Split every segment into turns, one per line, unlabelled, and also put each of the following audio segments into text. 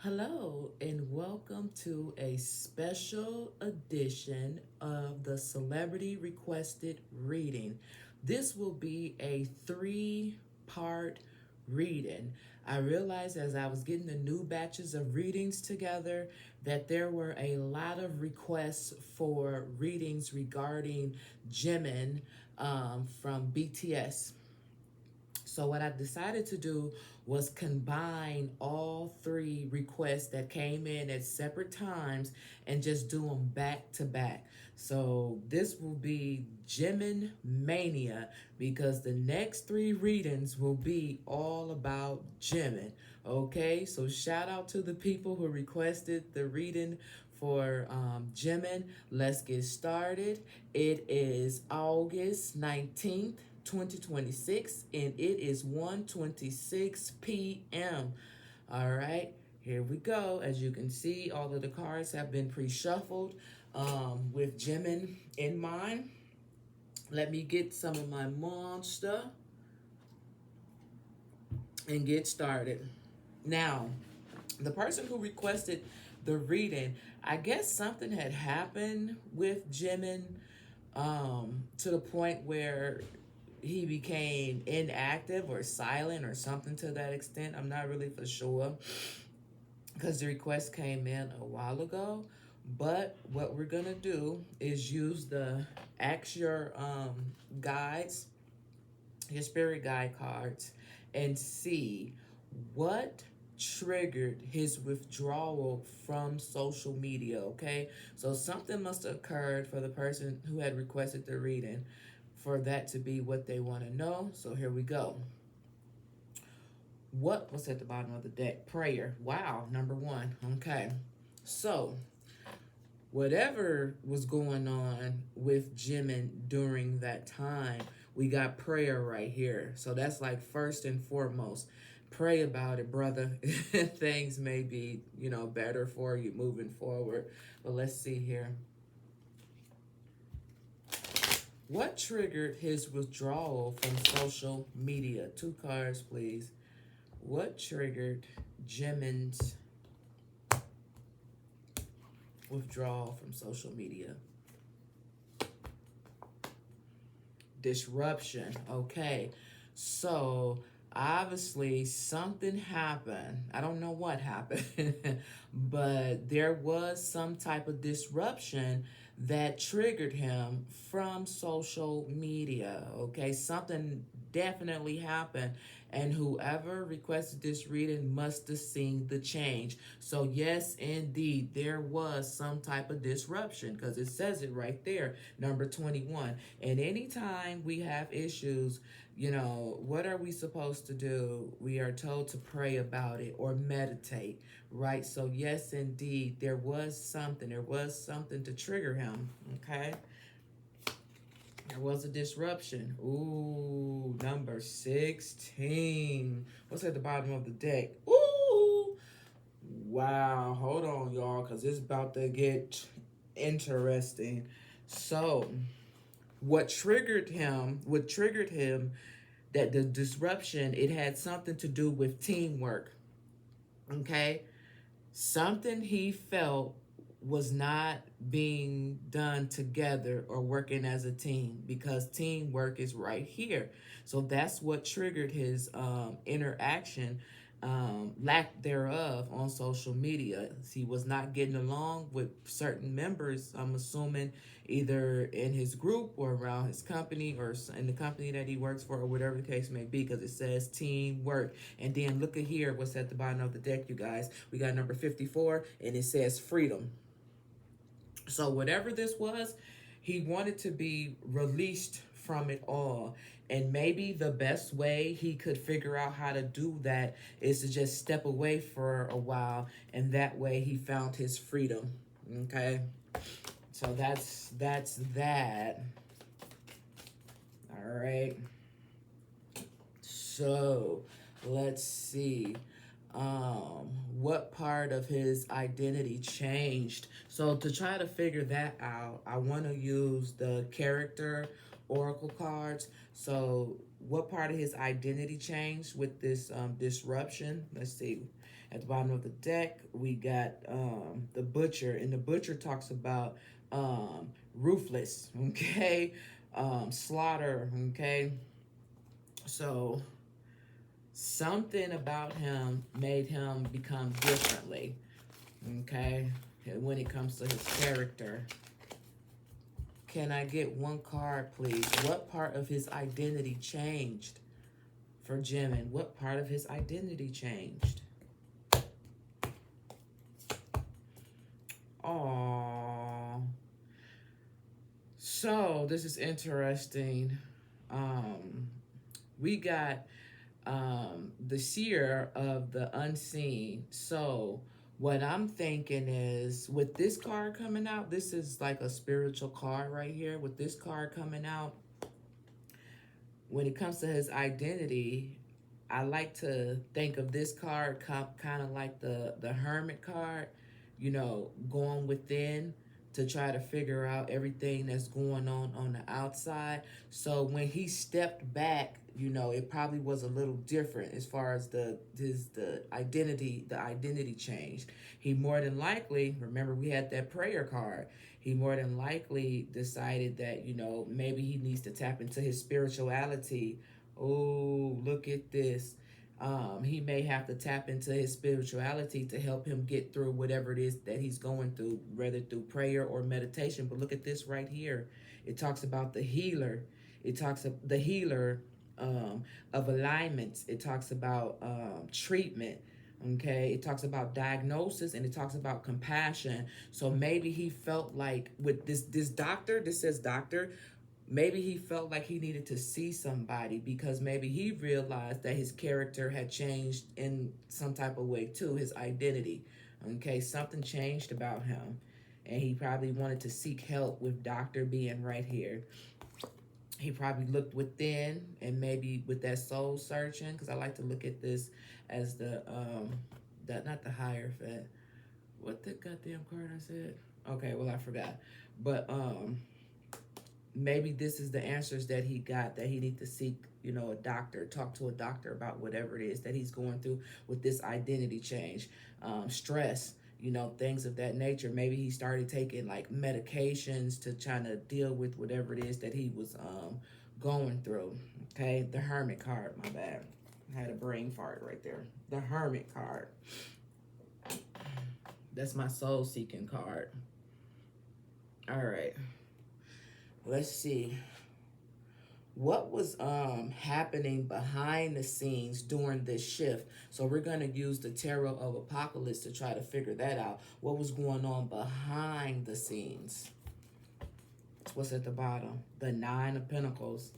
Hello, and welcome to a special edition of the Celebrity Requested Reading. This will be a three-part reading. I realized as I was getting the new batches of readings together that there were a lot of requests for readings regarding Jimin from BTS. So what I decided to do was combine all three requests that came in at separate times and just do them back to back. So this will be Jimin Mania because the next three readings will be all about Jimin. Okay, so shout out to the people who requested the reading for Jimin. Let's get started. It is August 19th. 2026 and it is 1:26 p.m. All right, here we go. As you can see, all of the cards have been pre-shuffled with Jimin in mind. Let me get some of my monster and get started. Now, the person who requested the reading, I guess something had happened with Jimin to the point where he became inactive or silent or something to that extent. I'm not really for sure because the request came in a while ago. But what we're gonna do is use the Ask Your guides, your spirit guide cards, and see what triggered his withdrawal from social media. Okay, so something must have occurred for the person who had requested the reading for that to be what they want to know. So here we go. What was at the bottom of the deck? Prayer. Wow, number one. Okay, so whatever was going on with Jimin during that time, we got prayer right here. So that's like first and foremost. Pray about it, brother. Things may be, better for you moving forward. But let's see here. What triggered his withdrawal from social media? Two cards, please. What triggered Jimin's withdrawal from social media? Disruption. Okay. So obviously something happened. I don't know what happened, but there was some type of disruption that triggered him from social media. Okay, something definitely happened, and whoever requested this reading must have seen the change. So yes, indeed, there was some type of disruption because it says it right there, number 21. And anytime we have issues, what are we supposed to do? We are told to pray about it or meditate, right? So yes, indeed, there was something to trigger him. Okay, there was a disruption. Ooh, number 16. What's at the bottom of the deck? Ooh, wow. Hold on, y'all, because it's about to get interesting. So what triggered him, that the disruption, it had something to do with teamwork. Okay, something he felt was not being done together or working as a team, because teamwork is right here. So that's what triggered his interaction, lack thereof, on social media. He was not getting along with certain members, I'm assuming, either in his group or around his company or in the company that he works for, or whatever the case may be, because it says teamwork. And then look at here what's at the bottom of the deck, you guys. We got number 54 and it says freedom. So whatever this was, he wanted to be released from it all. And maybe the best way he could figure out how to do that is to just step away for a while, and that way he found his freedom. Okay? So that's that. All right. So let's see. What part of his identity changed? So to try to figure that out, I want to use the character oracle cards. So what part of his identity changed with this disruption? Let's see. At the bottom of the deck, we got the butcher, and the butcher talks about ruthless, okay, slaughter, okay. So something about him made him become differently, okay, when it comes to his character. Can I get one card, please? What part of his identity changed for Jimin? What part of his identity changed? Oh, so this is interesting. Um, we got the seer of the unseen. So what I'm thinking is, with this card coming out, this is like a spiritual card right here. With this card coming out, when it comes to his identity, I like to think of this card kind of like the hermit card, you know, going within to try to figure out everything that's going on the outside. So when he stepped back, you know, it probably was a little different as far as the identity changed. He more than likely, remember we had that prayer card. He more than likely decided that, you know, maybe he needs to tap into his spirituality. Oh, look at this. He may have to tap into his spirituality to help him get through whatever it is that he's going through, whether through prayer or meditation. But look at this right here. It talks about the healer. It talks of the healer of alignments. It talks about treatment. Okay, it talks about diagnosis, and it talks about compassion. So maybe he felt like with this doctor, this says doctor, maybe he felt like he needed to see somebody, because maybe he realized that his character had changed in some type of way too, his identity. Okay, something changed about him, and he probably wanted to seek help with doctor being right here. He probably looked within, and maybe with that soul searching, because I like to look at this as the that, not the Hierophant. What the goddamn card I said? Okay, well I forgot. But maybe this is the answers that he got, that he need to seek, you know, a doctor, talk to a doctor about whatever it is that he's going through with this identity change, stress, you know, things of that nature. Maybe he started taking like medications to try to deal with whatever it is that he was going through. Okay, the Hermit card, my bad. I had a brain fart right there. The Hermit card. That's my soul seeking card. All right. Let's see. What was happening behind the scenes during this shift? So we're going to use the Tarot of Apocalypse to try to figure that out. What was going on behind the scenes? What's at the bottom? The Nine of Pentacles.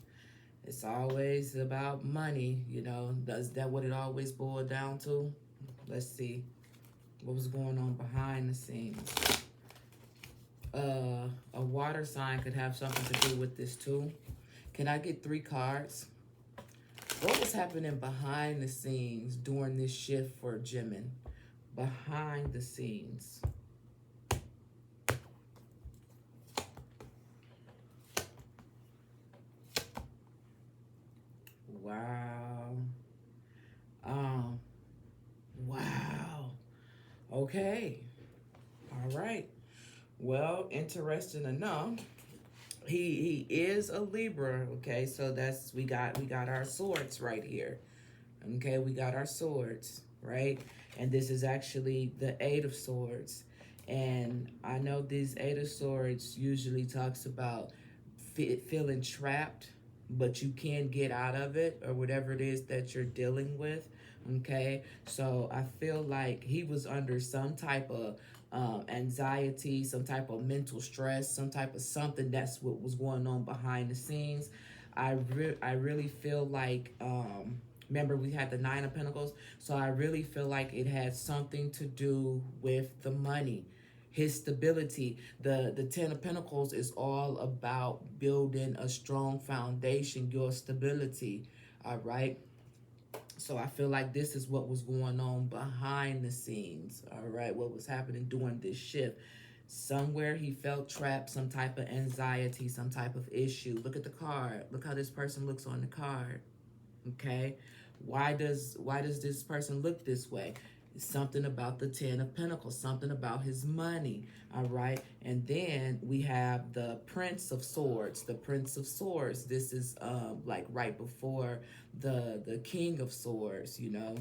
It's always about money, you know. Is that what it always boiled down to? Let's see. What was going on behind the scenes? A water sign could have something to do with this too. Can I get 3 cards? What was happening behind the scenes during this shift for Jimin? Behind the scenes. Wow. Um, wow. Okay. All right. Well, interesting enough, he is a Libra. Okay, so that's we got our swords right here. Okay, we got our swords, right? And this is actually the Eight of Swords. And I know these Eight of Swords usually talks about feeling trapped, but you can get out of it, or whatever it is that you're dealing with. Okay, so I feel like he was under some type of anxiety, some type of mental stress, some type of something. That's what was going on behind the scenes. I really feel like remember we had the Nine of Pentacles, so I really feel like it had something to do with the money, his stability. The Ten of Pentacles is all about building a strong foundation, your stability. All right. So I feel like this is what was going on behind the scenes. All right, what was happening during this shift. Somewhere he felt trapped, some type of anxiety, some type of issue. Look at the card. Look how this person looks on the card. Okay? Why does this person look this way? It's something about the Ten of Pentacles, something about his money. All right. And then we have the Prince of Swords. The Prince of Swords. This is like right before the King of Swords, you know.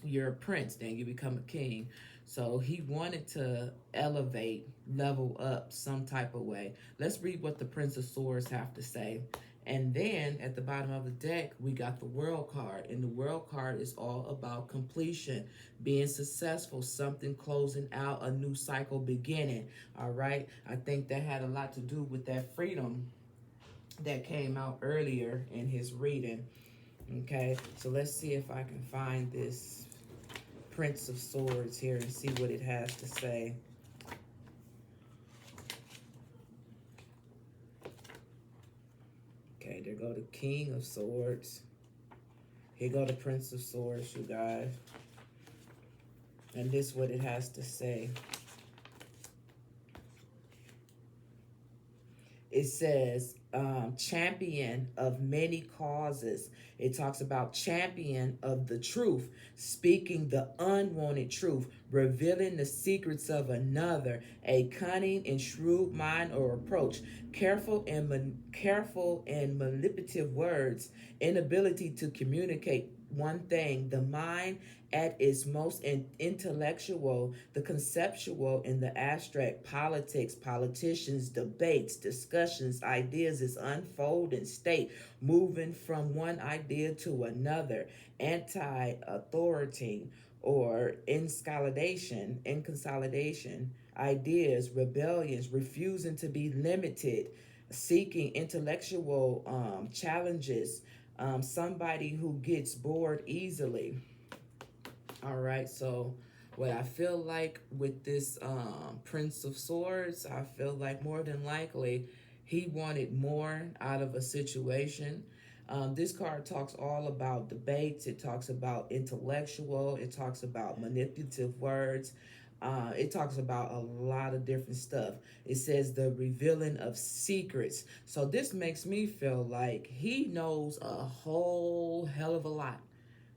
You're a prince, then you become a king. So he wanted to elevate, level up some type of way. Let's read what the Prince of Swords have to say. And then at the bottom of the deck, we got the World card. And the World card is all about completion, being successful, something closing out, a new cycle beginning. All right. I think that had a lot to do with that freedom that came out earlier in his reading. Okay. So let's see if I can find this Prince of Swords here and see what it has to say. Okay, there go the King of Swords. Here go the Prince of Swords, you guys. And this is what it has to say. It says, champion of many causes. It talks about champion of the truth, speaking the unwanted truth, revealing the secrets of another, a cunning and shrewd mind or approach, careful and manipulative words, inability to communicate one thing, the mind at its most intellectual, the conceptual and the abstract, politics, politicians, debates, discussions, ideas is unfolding state, moving from one idea to another, anti-authority or inconsolidation, ideas, rebellions, refusing to be limited, seeking intellectual challenges, somebody who gets bored easily. All right, so what I feel like with this Prince of Swords, I feel like more than likely he wanted more out of a situation. This card talks all about debates. It talks about intellectual. It talks about manipulative words. It talks about a lot of different stuff. It says the revealing of secrets. So this makes me feel like he knows a whole hell of a lot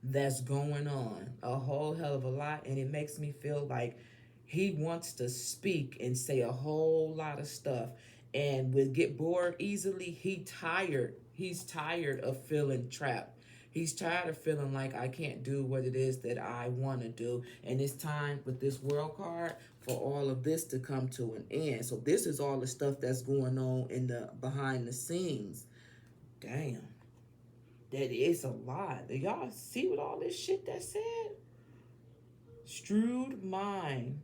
that's going on, a whole hell of a lot. And it makes me feel like he wants to speak and say a whole lot of stuff and will get bored easily. He's tired of feeling trapped. He's tired of feeling like I can't do what it is that I want to do. And it's time with this World card for all of this to come to an end. So this is all the stuff that's going on in the behind the scenes. Damn. That is a lot. Do y'all see what all this shit that said? Shrewd mind,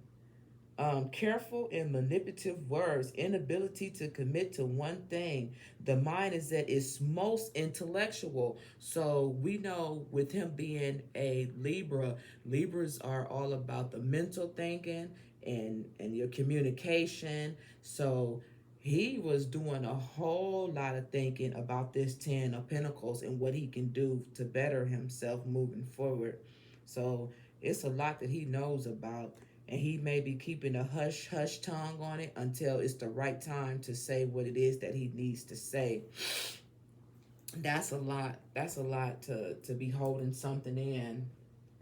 careful and manipulative words, inability to commit to one thing. The mind is at its most intellectual. So we know with him being a Libra, Libras are all about the mental thinking and your communication. So he was doing a whole lot of thinking about this Ten of Pentacles and what he can do to better himself moving forward. So it's a lot that he knows about, and he may be keeping a hush hush tongue on it until it's the right time to say what it is that he needs to say. That's a lot. That's a lot to be holding something in,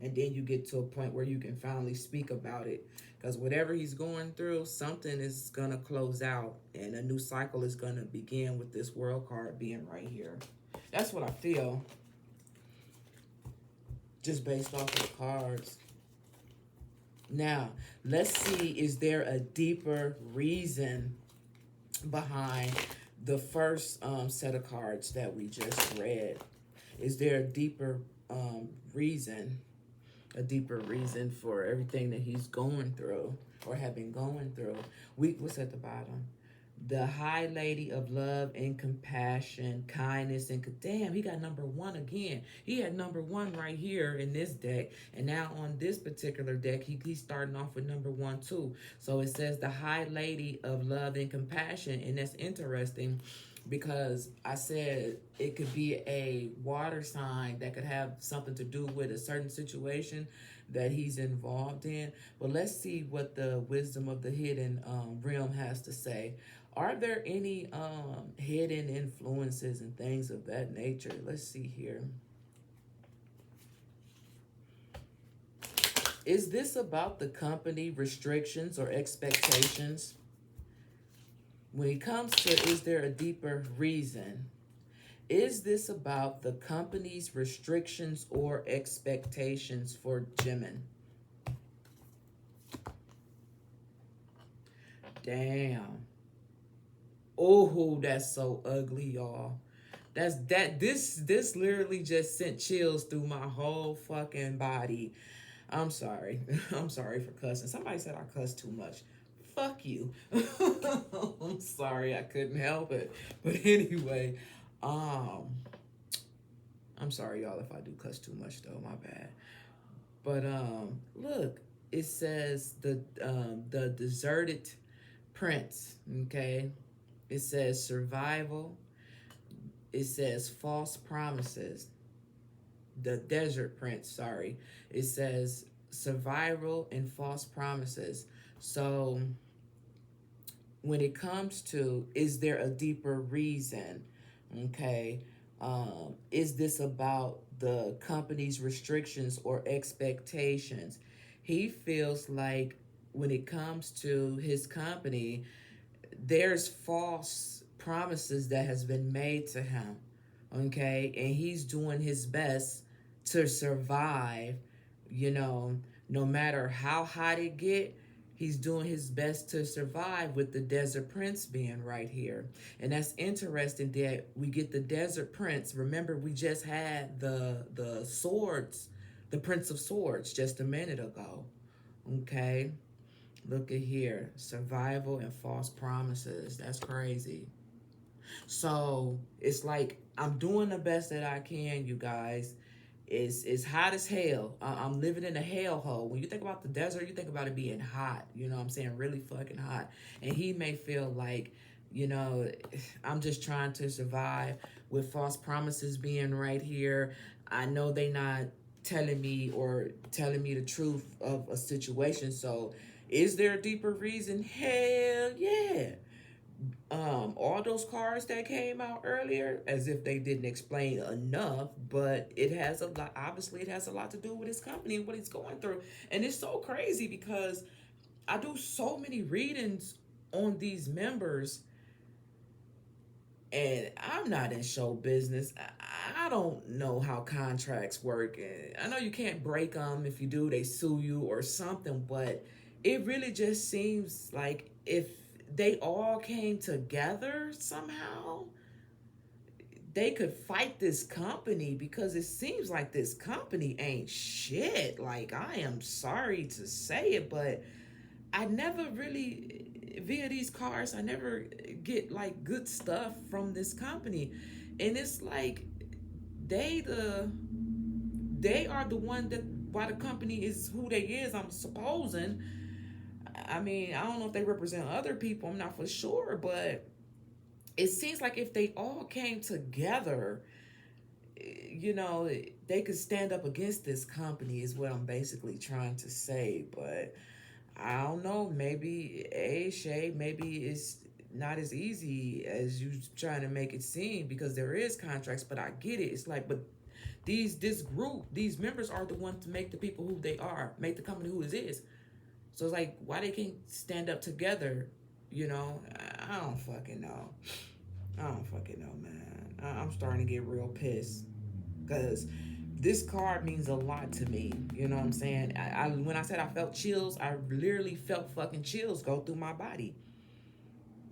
and then you get to a point where you can finally speak about it, because whatever he's going through, something is gonna close out and a new cycle is gonna begin with this World card being right here. That's what I feel, just based off of the cards. Now, let's see, is there a deeper reason behind the first set of cards that we just read? Is there a deeper reason, for everything that he's going through or have been going through? What's at the bottom? The High Lady of Love and Compassion, Kindness, and damn, he got number one again. He had number one right here in this deck, and now on this particular deck, he's starting off with number one too. So it says the High Lady of Love and Compassion, and that's interesting because I said it could be a water sign that could have something to do with a certain situation that he's involved in. But let's see what the wisdom of the hidden realm has to say. Are there any hidden influences and things of that nature? Let's see here. Is this about the company restrictions or expectations? When it comes to, is there a deeper reason? Is this about the company's restrictions or expectations for Jimin? Damn. Oh, that's so ugly, y'all. This literally just sent chills through my whole fucking body. I'm sorry. I'm sorry for cussing. Somebody said I cuss too much. Fuck you. I'm sorry, I couldn't help it. But anyway, um, I'm sorry, y'all, if I do cuss too much though. My bad. But look, it says the deserted prince. Okay, it says survival. It says false promises. The desert prince. Sorry, it says survival and false promises. So when it comes to, is there a deeper reason? Okay, is this about the company's restrictions or expectations? He feels like when it comes to his company, there's false promises that has been made to him. Okay, and he's doing his best to survive, you know, no matter how hot it get. He's doing his best to survive, with the desert prince being right here. And that's interesting that we get the desert prince. Remember, we just had the swords, the prince of swords, just a minute ago. Okay, look at here, survival and false promises. That's crazy. So it's like I'm doing the best that I can, you guys. It's hot as hell. I'm living in a hellhole. When you think about the desert, you think about it being hot. You know what I'm saying? Really fucking hot. And he may feel like, you know, I'm just trying to survive with false promises being right here. I know they not telling me the truth of a situation. So is there a deeper reason? Hell yeah. All those cards that came out earlier, as if they didn't explain enough, but it has a lot, obviously it has a lot to do with his company and what he's going through. And it's so crazy because I do so many readings on these members, and I'm not in show business. I don't know how contracts work, and I know you can't break them. If you do, they sue you or something. But it really just seems like if they all came together somehow, they could fight this company, because it seems like this company ain't shit. Like, I am sorry to say it, but I never really, via these cars, I never get like good stuff from this company. And it's like they the they are the one that, why the company is who they is, I'm supposing. I mean, I don't know if they represent other people, I'm not for sure, but it seems like if they all came together, you know, they could stand up against this company, is what I'm basically trying to say. But I don't know. Maybe Shay, maybe it's not as easy as you trying to make it seem, because there is contracts. But I get it. It's like, but this group, these members are the ones to make the people who they are, make the company who it is. So it's like, why they can't stand up together? You know, I don't fucking know. I don't fucking know, man. I'm starting to get real pissed, because this card means a lot to me. You know what I'm saying? I when I said I felt chills, I literally felt fucking chills go through my body.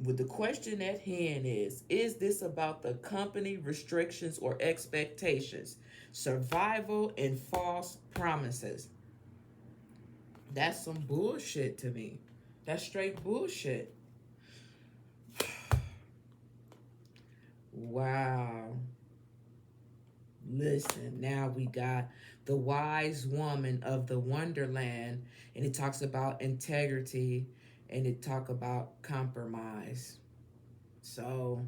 With the question at hand is this about the company restrictions or expectations, survival and false promises? That's some bullshit to me. That's straight bullshit. Wow. Listen, now we got the wise woman of the wonderland, and it talks about integrity, and it talk about compromise. So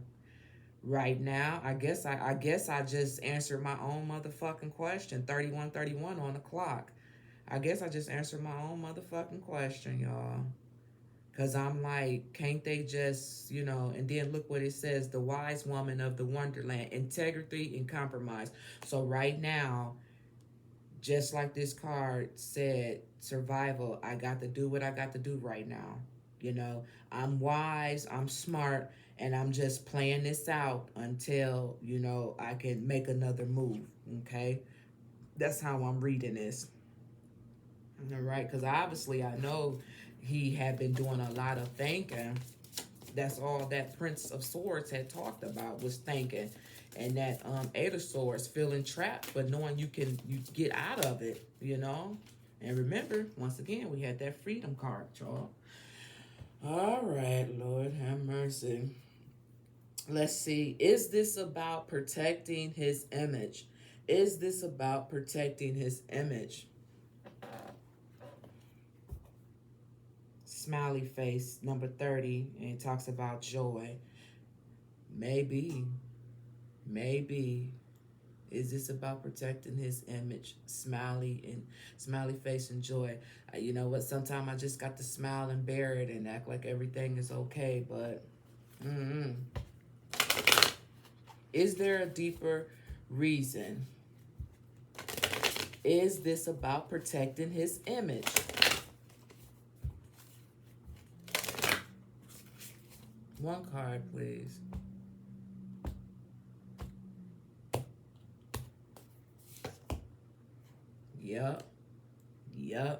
right now, I guess I just answered my own motherfucking question. 31:31 on the clock. I guess I just answered my own motherfucking question, y'all. Because I'm like, can't they just, and then look what it says, the wise woman of the wonderland, integrity and compromise. So right now, just like this card said, survival, I got to do what I got to do right now. You know, I'm wise, I'm smart, and I'm just playing this out until, I can make another move. Okay? That's how I'm reading this. All right? Because obviously I know he had been doing a lot of thinking. That's all that Prince of Swords had talked about, was thinking. And that Eight of Swords, feeling trapped, but knowing you get out of it, And remember, once again, we had that freedom card, y'all. All right, Lord have mercy. Let's see. Is this about protecting his image? Is this about protecting his image? Smiley face, number 30, and it talks about joy. Maybe. Maybe. Is this about protecting his image? Smiley face and joy. You know what? Sometimes I just got to smile and bear it and act like everything is okay. But is there a deeper reason? Is this about protecting his image? One card, please. Yep. You're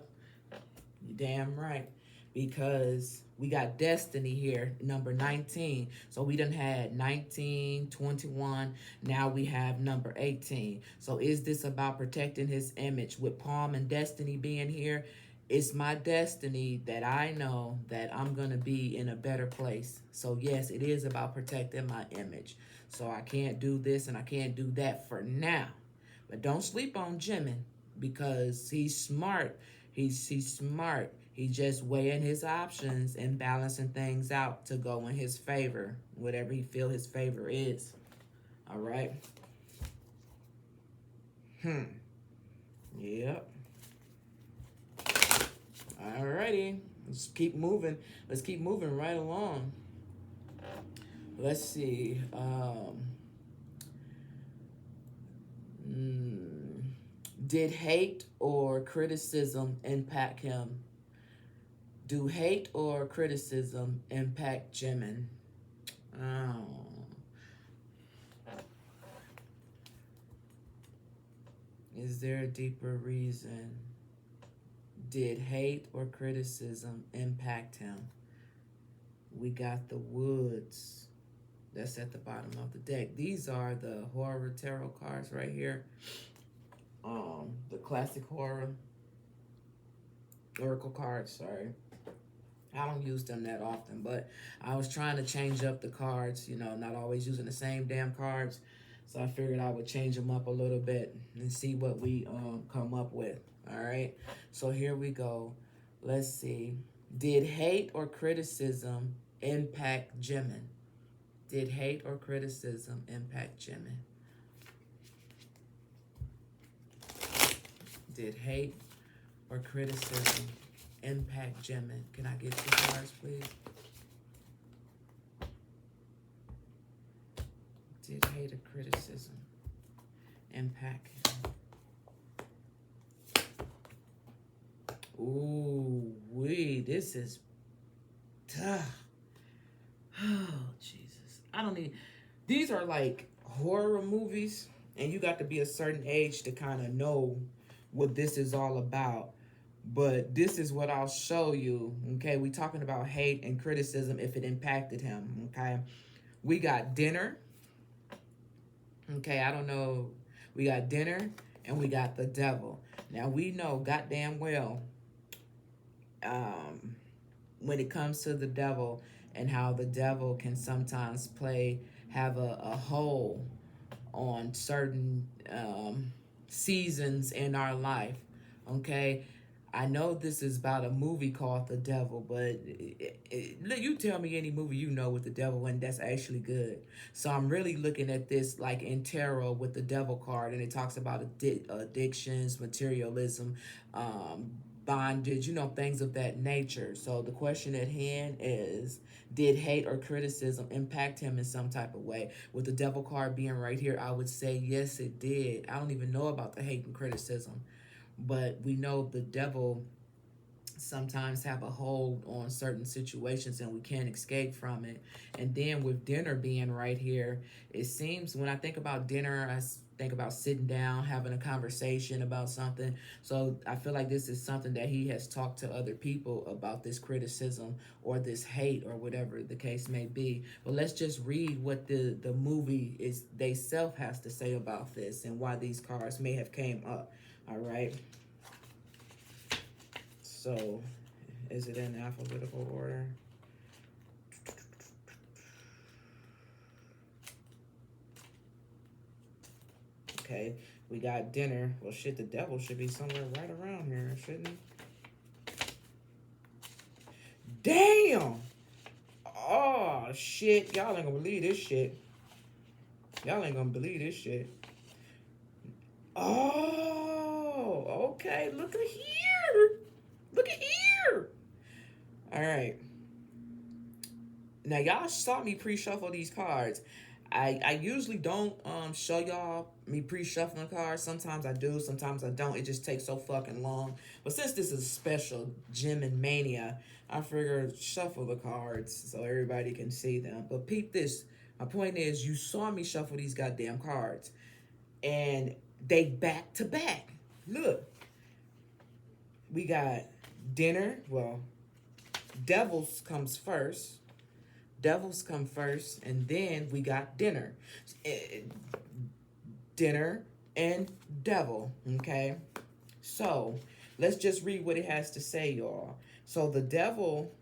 damn right. Because we got destiny here, number 19. So we done had 19, 21. Now we have number 18. So is this about protecting his image? With Palm and destiny being here, it's my destiny that I know that I'm going to be in a better place. So yes, it is about protecting my image. So I can't do this and I can't do that for now. But don't sleep on Jimin, because he's smart. He's smart. He's just weighing his options and balancing things out to go in his favor, whatever he feel his favor is. All right. Yep. All righty. Let's keep moving. Let's keep moving right along. Let's see. Did hate or criticism impact him? Do hate or criticism impact Jimin? Oh. Is there a deeper reason? Did hate or criticism impact him? We got the Woods. That's at the bottom of the deck. These are the horror tarot cards right here. The classic horror oracle cards, sorry. I don't use them that often, but I was trying to change up the cards, not always using the same damn cards. So I figured I would change them up a little bit and see what we come up with. All right. So here we go. Let's see. Did hate or criticism impact Jimin? Did hate or criticism impact Jimin? Did hate or criticism impact Jimin? Can I get 2 cards, please? Did hate or criticism impact him? Ooh, this is tough. Oh, Jesus. I don't need... These are like horror movies, and you got to be a certain age to kind of know what this is all about. But this is what I'll show you, okay? We talking about hate and criticism, if it impacted him, okay? We got dinner, okay? I don't know. We got dinner, and we got the devil. Now, we know goddamn well when it comes to the devil and how the devil can sometimes have a hold on certain seasons in our life, okay? I know this is about a movie called The Devil, but you tell me any movie you know with the devil and that's actually good. So I'm really looking at this like in tarot with the devil card, and it talks about addictions, materialism, um, bondage, things of that nature. So the question at hand is, did hate or criticism impact him in some type of way? With the devil card being right here, I would say yes, it did. I don't even know about the hate and criticism, but we know the devil sometimes have a hold on certain situations and we can't escape from it. And then with dinner being right here, it seems when I think about dinner, think about sitting down having a conversation about something. So I feel like this is something that he has talked to other people about, this criticism or this hate or whatever the case may be. But let's just read what the movie is they self has to say about this and why these cards may have came up. All right. So, is it in alphabetical order? Okay, we got dinner. Well, shit, the devil should be somewhere right around here, shouldn't he? Damn! Oh, shit. Y'all ain't gonna believe this shit. Y'all ain't gonna believe this shit. Oh, okay. Look at here. Look at here. All right. Now y'all saw me pre-shuffle these cards. I usually don't show y'all me pre-shuffling cards. Sometimes I do, sometimes I don't. It just takes so fucking long. But since this is special Jimin Mania, I figured shuffle the cards so everybody can see them. But peep this. My point is, you saw me shuffle these goddamn cards, and they back to back. Look, we got dinner. Well, devils comes first. Devils come first, and then we got dinner. Dinner and devil, okay? So let's just read what it has to say, y'all. So the devil,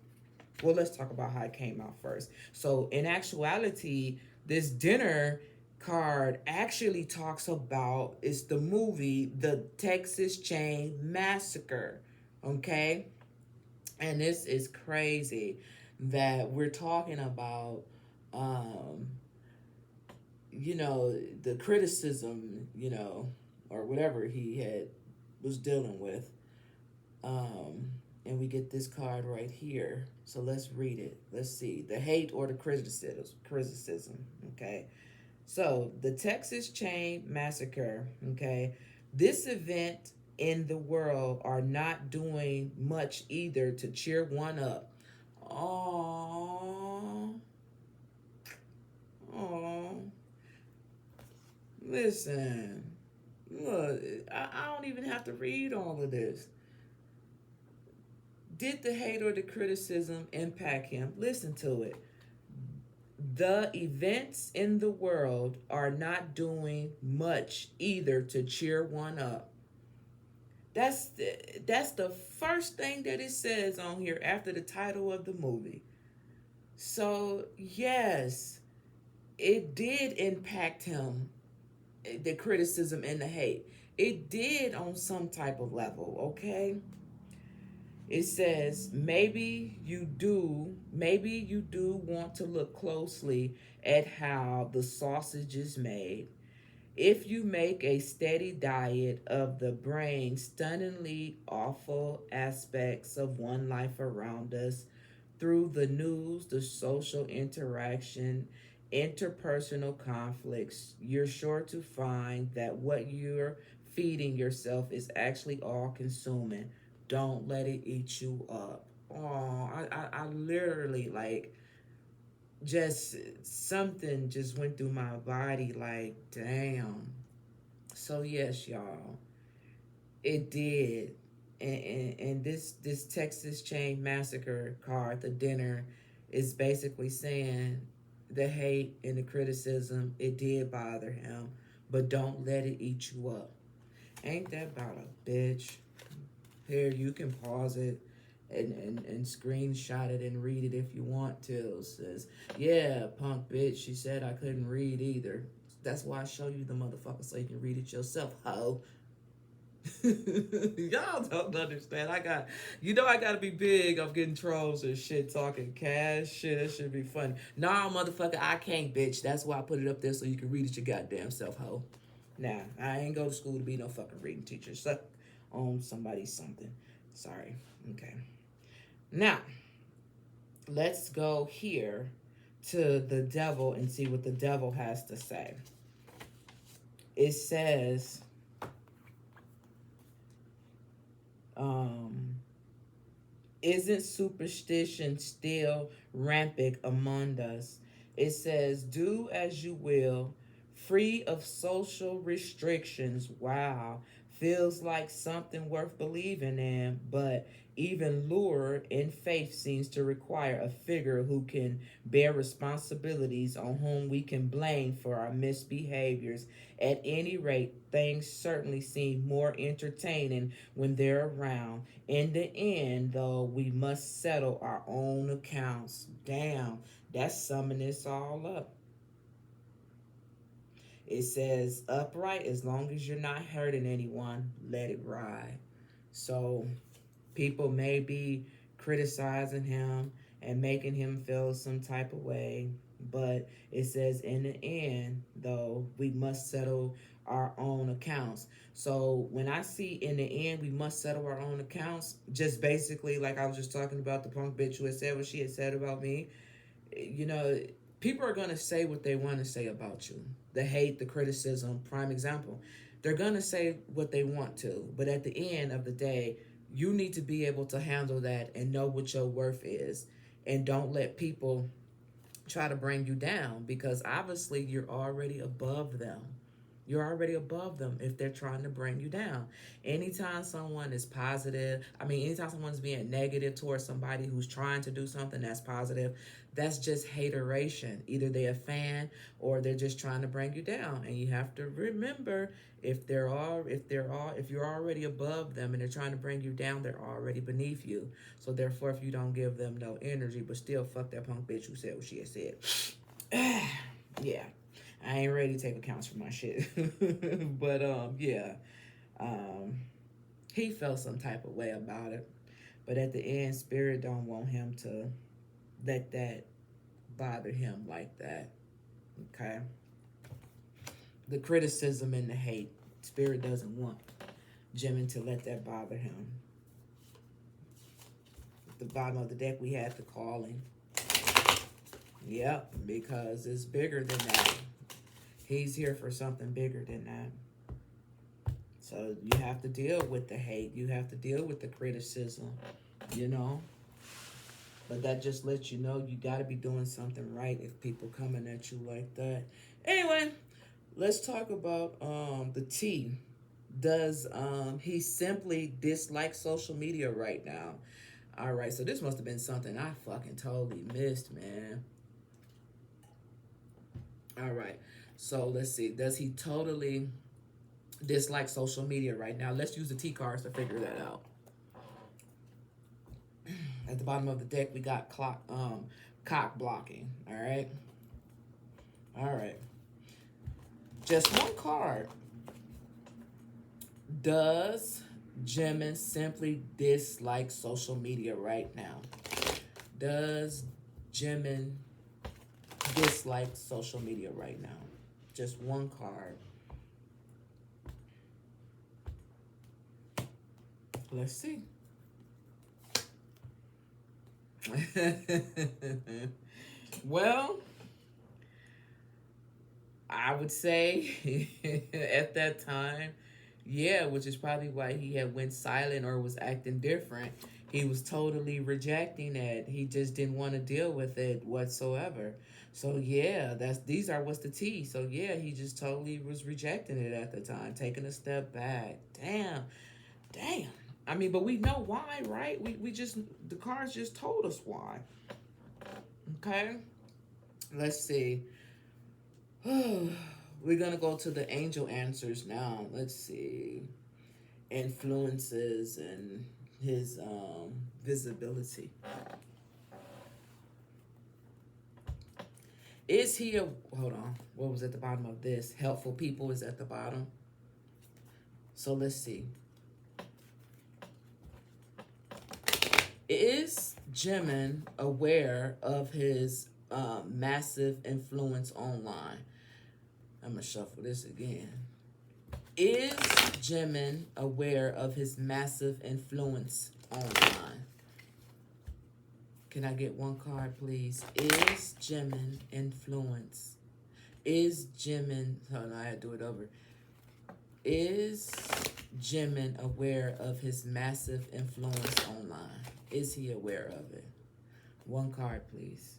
well, let's talk about how it came out first. So in actuality, this dinner card actually talks about, it's the movie, the Texas Chain Massacre, okay? And this is crazy that we're talking about, um, the criticism, or whatever he had was dealing with. And we get this card right here. So let's read it. Let's see. The hate or the criticism. Okay. So the Texas Chain Massacre, okay. This event in the world are not doing much either to cheer one up. Oh, oh, listen. Look, I don't even have to read all of this. Did the hate or the criticism impact him? Listen to it. The events in the world are not doing much either to cheer one up. That's the first thing that it says on here after the title of the movie. So yes, it did impact him, the criticism and the hate. It did on some type of level, okay? It says maybe you do want to look closely at how the sausage is made. If you make a steady diet of the brain stunningly awful aspects of one life around us through the news, the social interaction, interpersonal conflicts, you're sure to find that what you're feeding yourself is actually all consuming. Don't let it eat you up. Oh, I literally like just something just went through my body like damn. So yes, y'all, it did. And this Texas Chain Massacre card, the dinner, is basically saying the hate and the criticism, it did bother him, but don't let it eat you up. Ain't that about a bitch? Here, you can pause it and screenshot it and read it if you want to. It says, yeah, punk bitch, she said I couldn't read either. That's why I show you the motherfucker so you can read it yourself, ho. Y'all don't understand. I gotta be big. I'm getting trolls and shit talking cash shit. That should be funny. Nah, motherfucker, I can't, bitch. That's why I put it up there so you can read it your goddamn self, ho. Nah, I ain't go to school to be no fucking reading teacher. Suck on somebody's something. Sorry. Okay. Now, let's go here to the devil and see what the devil has to say. It says, um, isn't superstition still rampant among us? It says, do as you will, free of social restrictions. Wow. Feels like something worth believing in, but even lure in faith seems to require a figure who can bear responsibilities, on whom we can blame for our misbehaviors. At any rate, things certainly seem more entertaining when they're around. In the end, though, we must settle our own accounts. Damn, that's summing this all up. It says, upright, as long as you're not hurting anyone, let it ride. So people may be criticizing him and making him feel some type of way, but it says in the end, though, we must settle our own accounts. So when I see in the end we must settle our own accounts, just basically like I was just talking about the punk bitch who had said what she had said about me, you know, people are going to say what they want to say about you. The hate, the criticism, prime example. They're going to say what they want to. But at the end of the day, you need to be able to handle that and know what your worth is. And don't let people try to bring you down, because obviously you're already above them. You're already above them if they're trying to bring you down. Anytime someone is positive, anytime someone's being negative towards somebody who's trying to do something that's positive, that's just hateration. Either they're a fan or they're just trying to bring you down. And you have to remember, if you're already above them and they're trying to bring you down, they're already beneath you. So therefore, if you don't give them no energy, but still fuck that punk bitch who said what she had said. Yeah. I ain't ready to take accounts for my shit. But yeah. Um he felt some type of way about it. But at the end, Spirit don't want him to let that bother him like that. Okay? The criticism and the hate. Spirit doesn't want Jimin to let that bother him. At the bottom of the deck we had the calling. Yep, because it's bigger than that. He's here for something bigger than that. So you have to deal with the hate. You have to deal with the criticism, you know. But that just lets you know you got to be doing something right if people coming at you like that. Anyway, let's talk about the T. Does he simply dislike social media right now? All right, so this must have been something I fucking totally missed, man. All right, so let's see. Does he totally dislike social media right now? Let's use the T cards to figure that out. At the bottom of the deck, we got cock blocking. All right. Just one card. Does Jimin simply dislike social media right now? Does Jimin dislike social media right now? Just one card. Let's see. Well, I would say at that time, yeah, which is probably why he had went silent or was acting different. He was totally rejecting it. He just didn't want to deal with it whatsoever. So yeah, these are what's the T. So yeah, he just totally was rejecting it at the time, taking a step back. Damn. But we know why, right? We just the cards just told us why. Okay, let's see. We're gonna go to the angel answers now. Let's see. Influences and his visibility. Is he a hold on? What was at the bottom of this? Helpful people is at the bottom. So let's see. Is Jimin aware of his massive influence online? I'm going to shuffle this again. Is Jimin aware of his massive influence online? Can I get one card, please? Is Jimin influence? Is Jimin, oh no, I had to do it over. Is Jimin aware of his massive influence online? Is he aware of it? One card, please.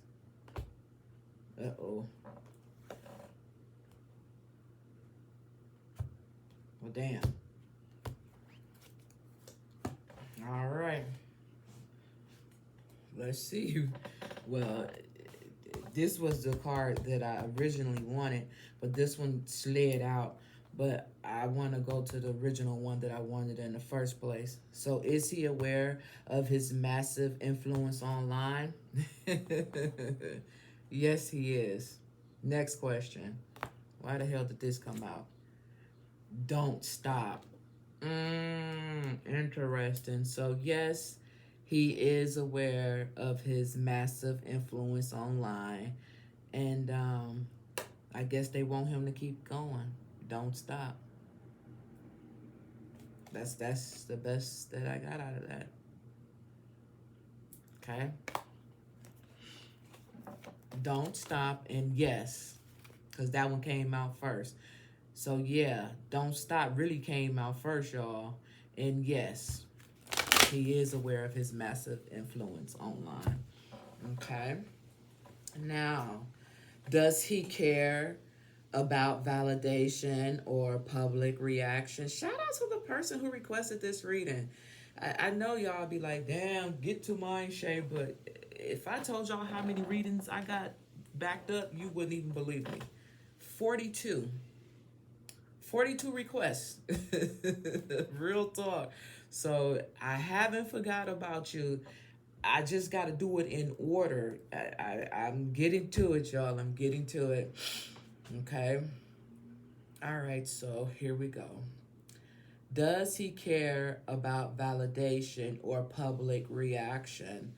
Uh-oh. Well, damn. All right. Let's see. Well, this was the card that I originally wanted, but this one slid out. But I want to go to the original one that I wanted in the first place. So is he aware of his massive influence online? Yes, he is. Next question. Why the hell did this come out? Don't stop. Interesting. So yes, he is aware of his massive influence online. And I guess they want him to keep going. Don't stop. That's the best that I got out of that. Okay. Don't stop, and yes, because that one came out first. So yeah, don't stop really came out first, y'all. And yes, he is aware of his massive influence online. Okay. Now, does he care about validation or public reaction? Shout out to the person who requested this reading. I know y'all be like, damn, get to mine, Shay, but if I told y'all how many readings I got backed up, you wouldn't even believe me. 42. 42 requests. Real talk. So I haven't forgot about you. I just got to do it in order. I'm getting to it, y'all. I'm getting to it. Okay. All right. So here we go. Does he care about validation or public reaction?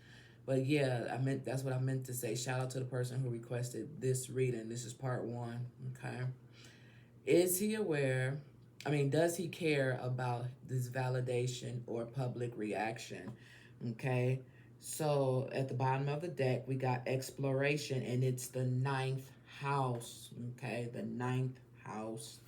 But yeah, that's what I meant to say. Shout out to the person who requested this reading. This is part 1. Okay. Is he aware? Does he care about this validation or public reaction? Okay. So at the bottom of the deck, we got exploration, and it's the 9th house. Okay. The 9th house.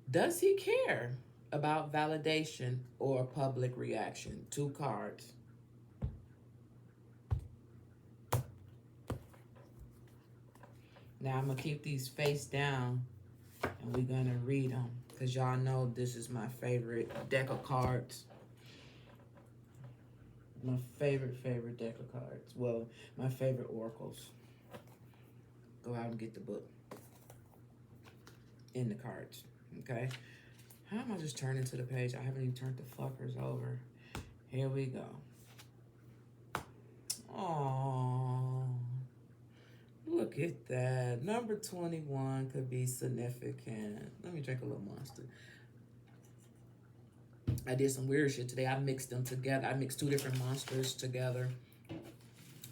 Does he care about validation or public reaction? 2 cards. Now I'm going to keep these face down, and we're going to read them, because y'all know this is my favorite deck of cards. My favorite deck of cards. Well, my favorite oracles. Go out and get the book. In the cards. Okay? How am I just turning to the page? I haven't even turned the fuckers over. Here we go. Aww. Look at that. Number 21 could be significant. Let me drink a little Monster. I did some weird shit today. I mixed them together. I mixed 2 different Monsters together.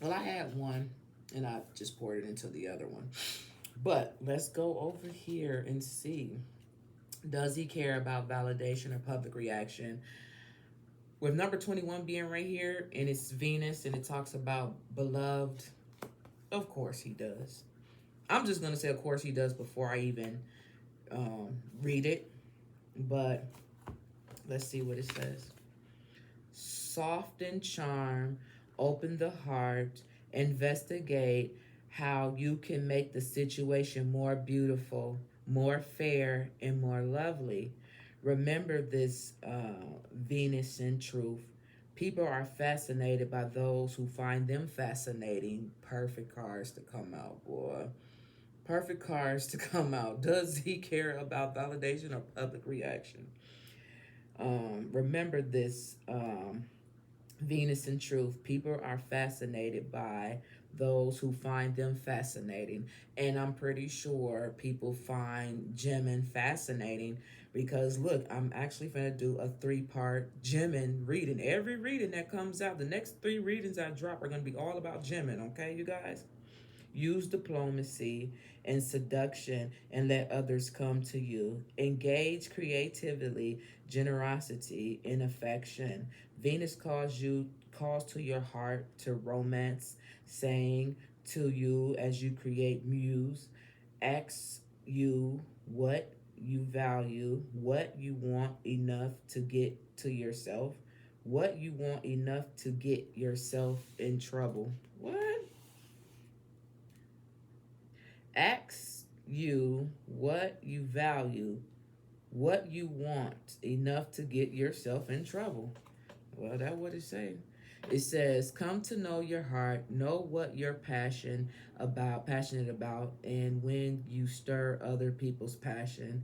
Well, I had one, and I just poured it into the other one. But let's go over here and see. Does he care about validation or public reaction? With number 21 being right here, and it's Venus, and it talks about beloved, of course he does. I'm just going to say, of course he does, before I even read it. But let's see what it says. Soft and charm, open the heart, investigate how you can make the situation more beautiful, more fair, and more lovely. Remember this, Venus in truth. People are fascinated by those who find them fascinating. Perfect cards to come out, boy. Perfect cards to come out. Does he care about validation or public reaction? Remember this, Venus in truth. People are fascinated by those who find them fascinating. And I'm pretty sure people find Jimin fascinating because look, I'm actually going to do a 3-part Jimin reading. Every reading that comes out, the next 3 readings I drop are going to be all about Jimin, okay, you guys? Use diplomacy and seduction and let others come to you. Engage creatively, generosity, and affection. Venus calls to your heart to romance, saying to you as you create muse, ask you what you value, what you want enough to get to yourself, what you want enough to get yourself in trouble. What? Ask you what you value, what you want enough to get yourself in trouble. Well, that's what it says. It says, "Come to know your heart, know what you're passionate about, and when you stir other people's passion,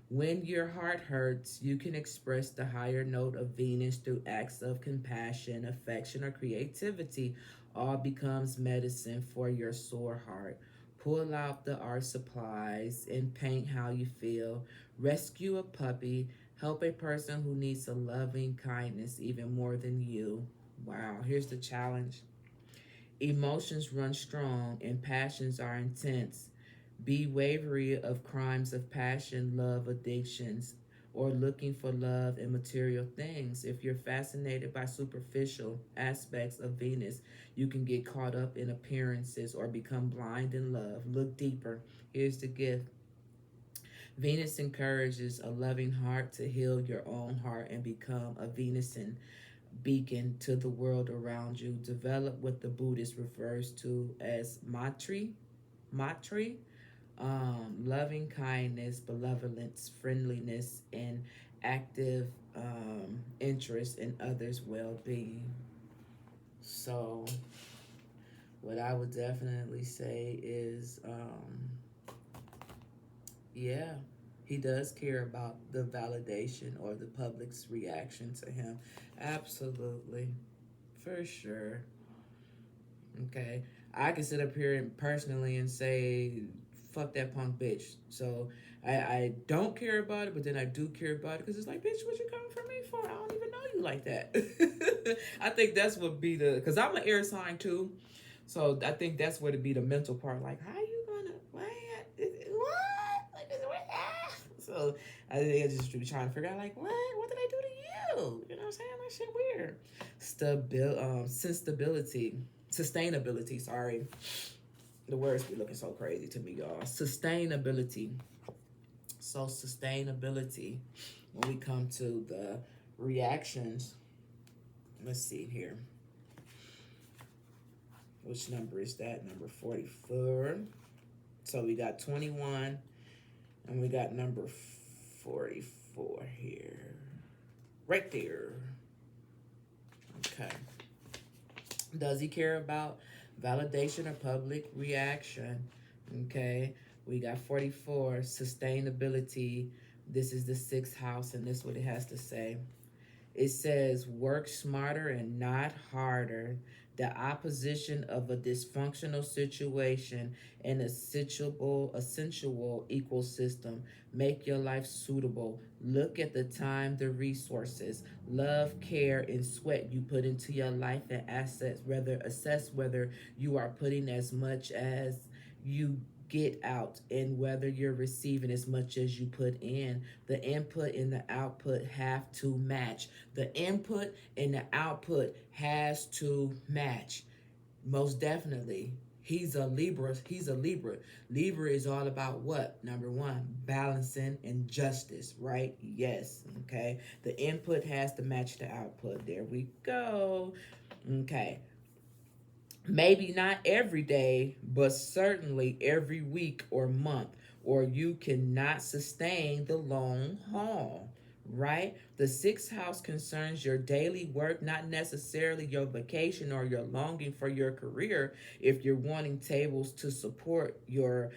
when your heart hurts, you can express the higher note of Venus through acts of compassion, affection, or creativity. All becomes medicine for your sore heart. Pull out the art supplies and paint how you feel. Rescue a puppy. Help a person who needs a loving kindness even more than you." Wow, here's the challenge. Emotions run strong and passions are intense. Be wary of crimes of passion, love, addictions, or looking for love in material things. If you're fascinated by superficial aspects of Venus, you can get caught up in appearances or become blind in love. Look deeper. Here's the gift. Venus encourages a loving heart to heal your own heart and become a Venusian beacon to the world around you. Develop what the Buddhist refers to as matri, loving kindness, benevolence, friendliness, and active interest in others' well-being. So, what I would definitely say is, yeah, he does care about the validation or the public's reaction to him. Absolutely, for sure. Okay, I can sit up here and personally and say, "Fuck that punk bitch." So I don't care about it, but then I do care about it because it's like, bitch, what you coming for me for? I don't even know you like that. I think that's what be the because I'm an air sign too, so I think that's what it'd be the mental part. Like, how you gonna what? Like, what? So I think I just be trying to figure out like, what did I do to you? You know what I'm saying? That shit weird. Stability, sustainability. Sorry, the words be looking so crazy to me, y'all. Sustainability. So sustainability. When we come to the reactions, let's see here. Which number is that? Number 44. So we got 21, and we got number 44 here. Right there. Okay. Does he care about validation or public reaction? Okay. We got 44, sustainability. This is the 6th house, and this is what it has to say. It says, work smarter and not harder. The opposition of a dysfunctional situation and a sensual ecosystem. Make your life suitable. Look at the time, the resources, love, care, and sweat you put into your life and assets. Assess whether you are putting as much as you get out and whether you're receiving as much as you put in. The input and the output have to match. The input and the output has to match. Most definitely. He's a Libra. He's a Libra. Libra is all about what? Number one, balancing and justice, right? Yes. Okay. The input has to match the output. There we go. Okay. Maybe not every day, but certainly every week or month, or you cannot sustain the long haul, right? The 6th house concerns your daily work, not necessarily your vacation or your longing for your career. If you're wanting tables to support your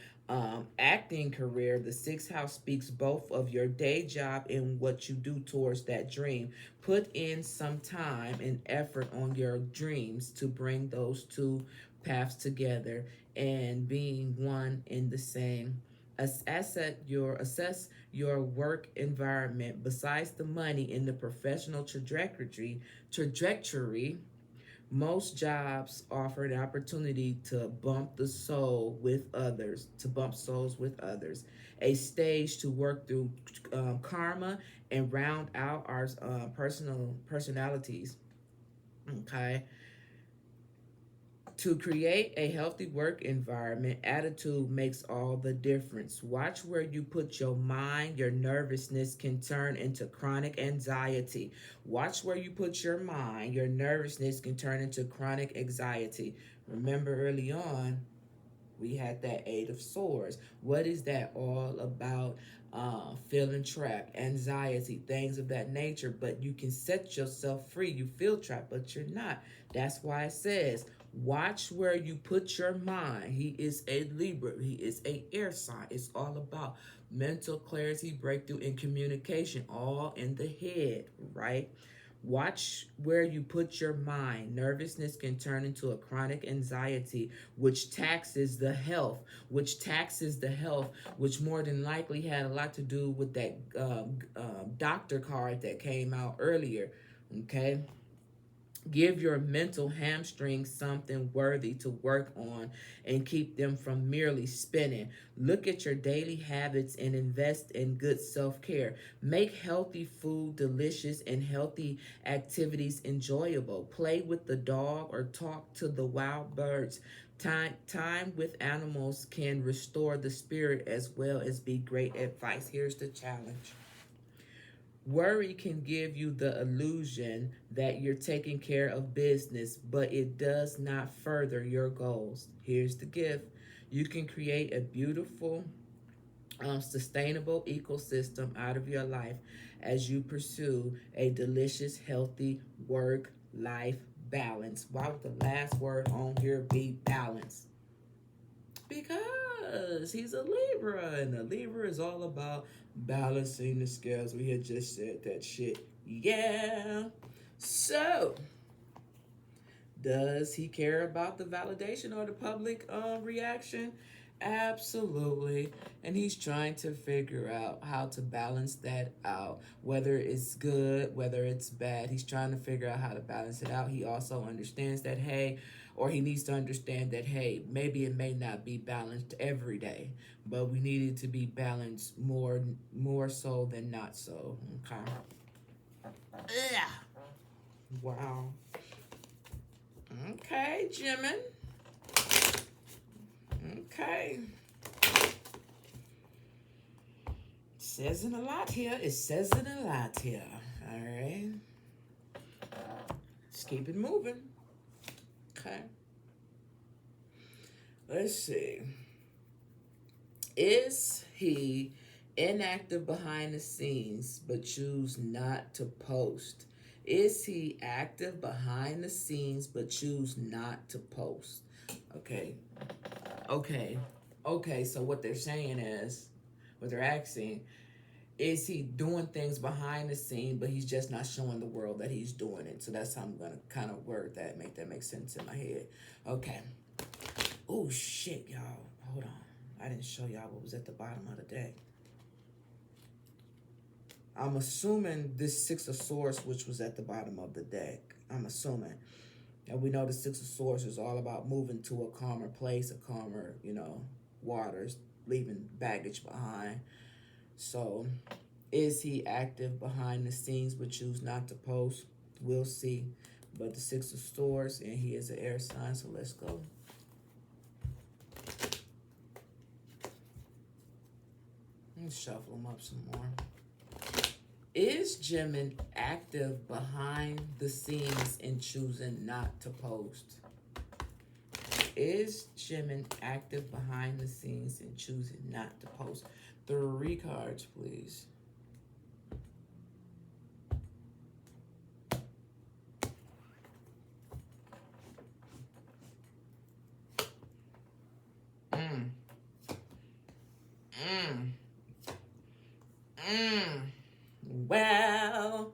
acting career, the 6th house speaks both of your day job and what you do towards that dream. Put in some time and effort on your dreams to bring those two paths together and being one in the same. Assess your work environment. Besides the money in the professional trajectory, most jobs offer an opportunity to bump souls with others, a stage to work through karma and round out our personalities. Okay, to create a healthy work environment, attitude makes all the difference. Watch where you put your mind. Your nervousness can turn into chronic anxiety. Watch where you put your mind. Your nervousness can turn into chronic anxiety. Remember early on, we had that Eight of Swords. What is that all about? Feeling trapped, anxiety, things of that nature. But you can set yourself free. You feel trapped, but you're not. That's why it says, watch where you put your mind. He is a Libra. He is a air sign. It's all about mental clarity, breakthrough, and communication, all in the head, right? Watch where you put your mind. Nervousness can turn into a chronic anxiety, which taxes the health, which more than likely had a lot to do with that doctor card that came out earlier. Okay. Give your mental hamstrings something worthy to work on and keep them from merely spinning. Look at your daily habits and invest in good self care. Make healthy food delicious and healthy activities enjoyable. Play with the dog or talk to the wild birds. Time with animals can restore the spirit as well as be great advice. Here's the challenge. Worry can give you the illusion that you're taking care of business, but it does not further your goals. Here's the gift. You can create a beautiful, sustainable ecosystem out of your life as you pursue a delicious, healthy work life balance. Why would the last word on here be balance? Because he's a Libra, and a Libra is all about balancing the scales. We had just said that shit. Yeah. So, does he care about the validation or the public reaction? Absolutely. And he's trying to figure out how to balance that out, whether it's good, whether it's bad. He's trying to figure out how to balance it out. He also understands that, hey, or he needs to understand that, hey, maybe it may not be balanced every day, but we need it to be balanced more so than not so. Okay. Yeah. Wow. Okay, Jimin. Okay. Says it a lot here. It says it a lot here. All right. Let's keep it moving. Okay. Let's see. Is he inactive behind the scenes but choose not to post? Is he active behind the scenes but choose not to post? Okay. Okay, so what they're saying is, what they're asking, is he doing things behind the scene, but he's just not showing the world that he's doing it? So that's how I'm gonna kind of word that, make that make sense in my head. Okay. Oh shit, y'all. Hold on. I didn't show y'all what was at the bottom of the deck. I'm assuming this Six of Swords, which was at the bottom of the deck. I'm assuming. And we know the Six of Swords is all about moving to a calmer place, a calmer, waters, leaving baggage behind. So, is he active behind the scenes but choose not to post? We'll see. But the Six of Swords, and he is an air sign, so let's go. Let's shuffle them up some more. Is Jimin active behind the scenes and choosing not to post? Is Jimin active behind the scenes and choosing not to post? 3 cards, please. Well,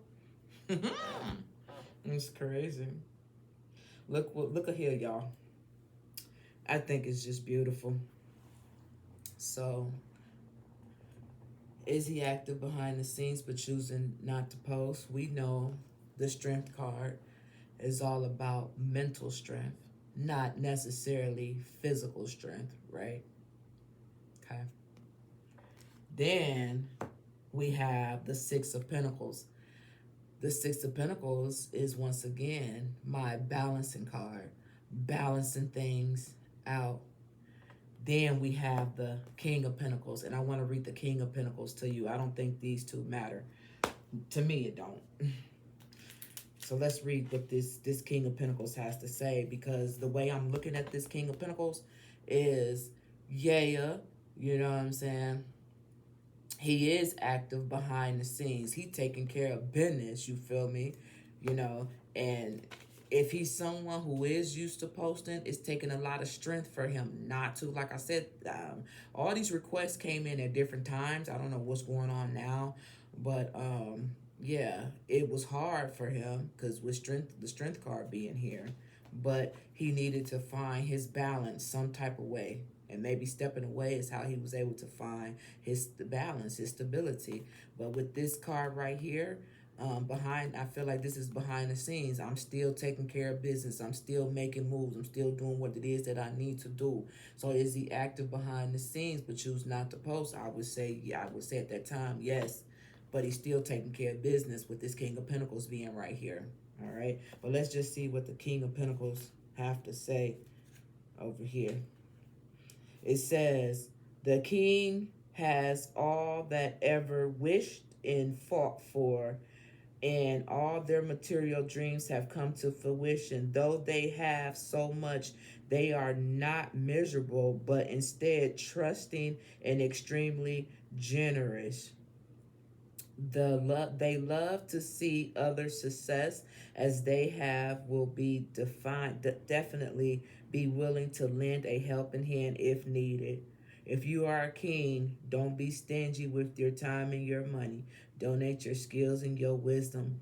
it's crazy. Look here, y'all. I think it's just beautiful. So, is he active behind the scenes but choosing not to post? We know the strength card is all about mental strength, not necessarily physical strength, right? Okay. Then we have the Six of Pentacles. The Six of Pentacles is once again my balancing card, balancing things out. Then we have the King of Pentacles, and I want to read the King of Pentacles to you. I don't think these two matter. To me, it don't. So let's read what this King of Pentacles has to say, because the way I'm looking at this King of Pentacles is, yeah, you know what I'm saying? He is active behind the scenes. He taking care of business, you feel me? You know, and if he's someone who is used to posting, it's taking a lot of strength for him not to. Like I said, all these requests came in at different times. I don't know what's going on now, but yeah, it was hard for him because with the strength card being here, but he needed to find his balance some type of way, and maybe stepping away is how he was able to find his balance, his stability. But with this card right here, I feel like this is behind the scenes. I'm still taking care of business. I'm still making moves. I'm still doing what it is that I need to do. So is he active behind the scenes but choose not to post? I would say, yeah, I would say at that time, yes. But he's still taking care of business with this King of Pentacles being right here. All right. But let's just see what the King of Pentacles have to say over here. It says, the king has all that ever wished and fought for, and all their material dreams have come to fruition. Though they have so much, they are not miserable, but instead trusting and extremely generous. They love to see other success as they have will be definitely be willing to lend a helping hand if needed. If you are a king, don't be stingy with your time and your money. Donate your skills and your wisdom,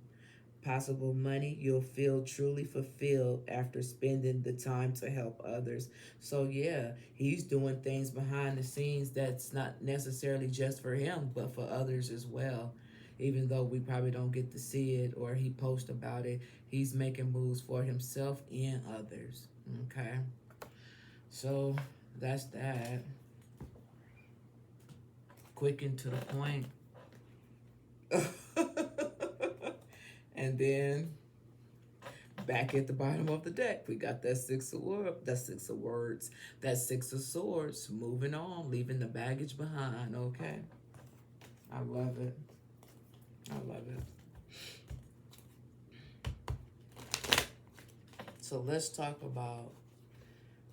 possible money. You'll feel truly fulfilled after spending the time to help others. So yeah, he's doing things behind the scenes that's not necessarily just for him but for others as well. Even though we probably don't get to see it or he posts about it, he's making moves for himself and others. Okay, so that's that. Quick and to the point. And then back at the bottom of the deck, we got that that Six of Swords. Moving on, leaving the baggage behind. Okay, I love it. I love it. So let's talk about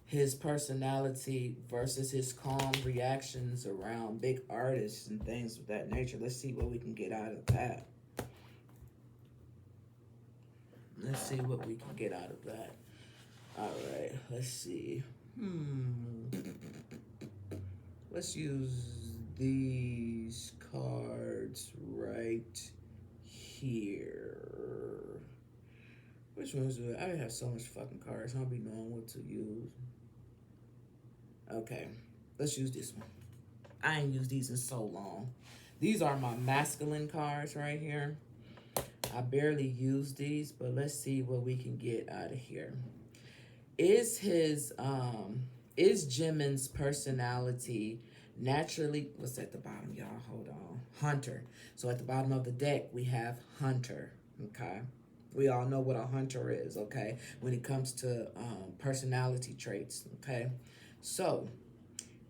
his personality versus his calm reactions around big artists and things of that nature. Let's see what we can get out of that. Let's see what we can get out of that. All right, let's see. Let's use these cards right here. Which ones do I have so much fucking cards? I don't be knowing what to use. Okay, let's use this one. I ain't used these in so long. These are my masculine cards right here. I barely use these, but let's see what we can get out of here. Is Jimin's personality naturally, what's at the bottom, y'all? Hold on. Hunter. So at the bottom of the deck, we have Hunter. Okay. We all know what a hunter is, okay, when it comes to personality traits, okay? So,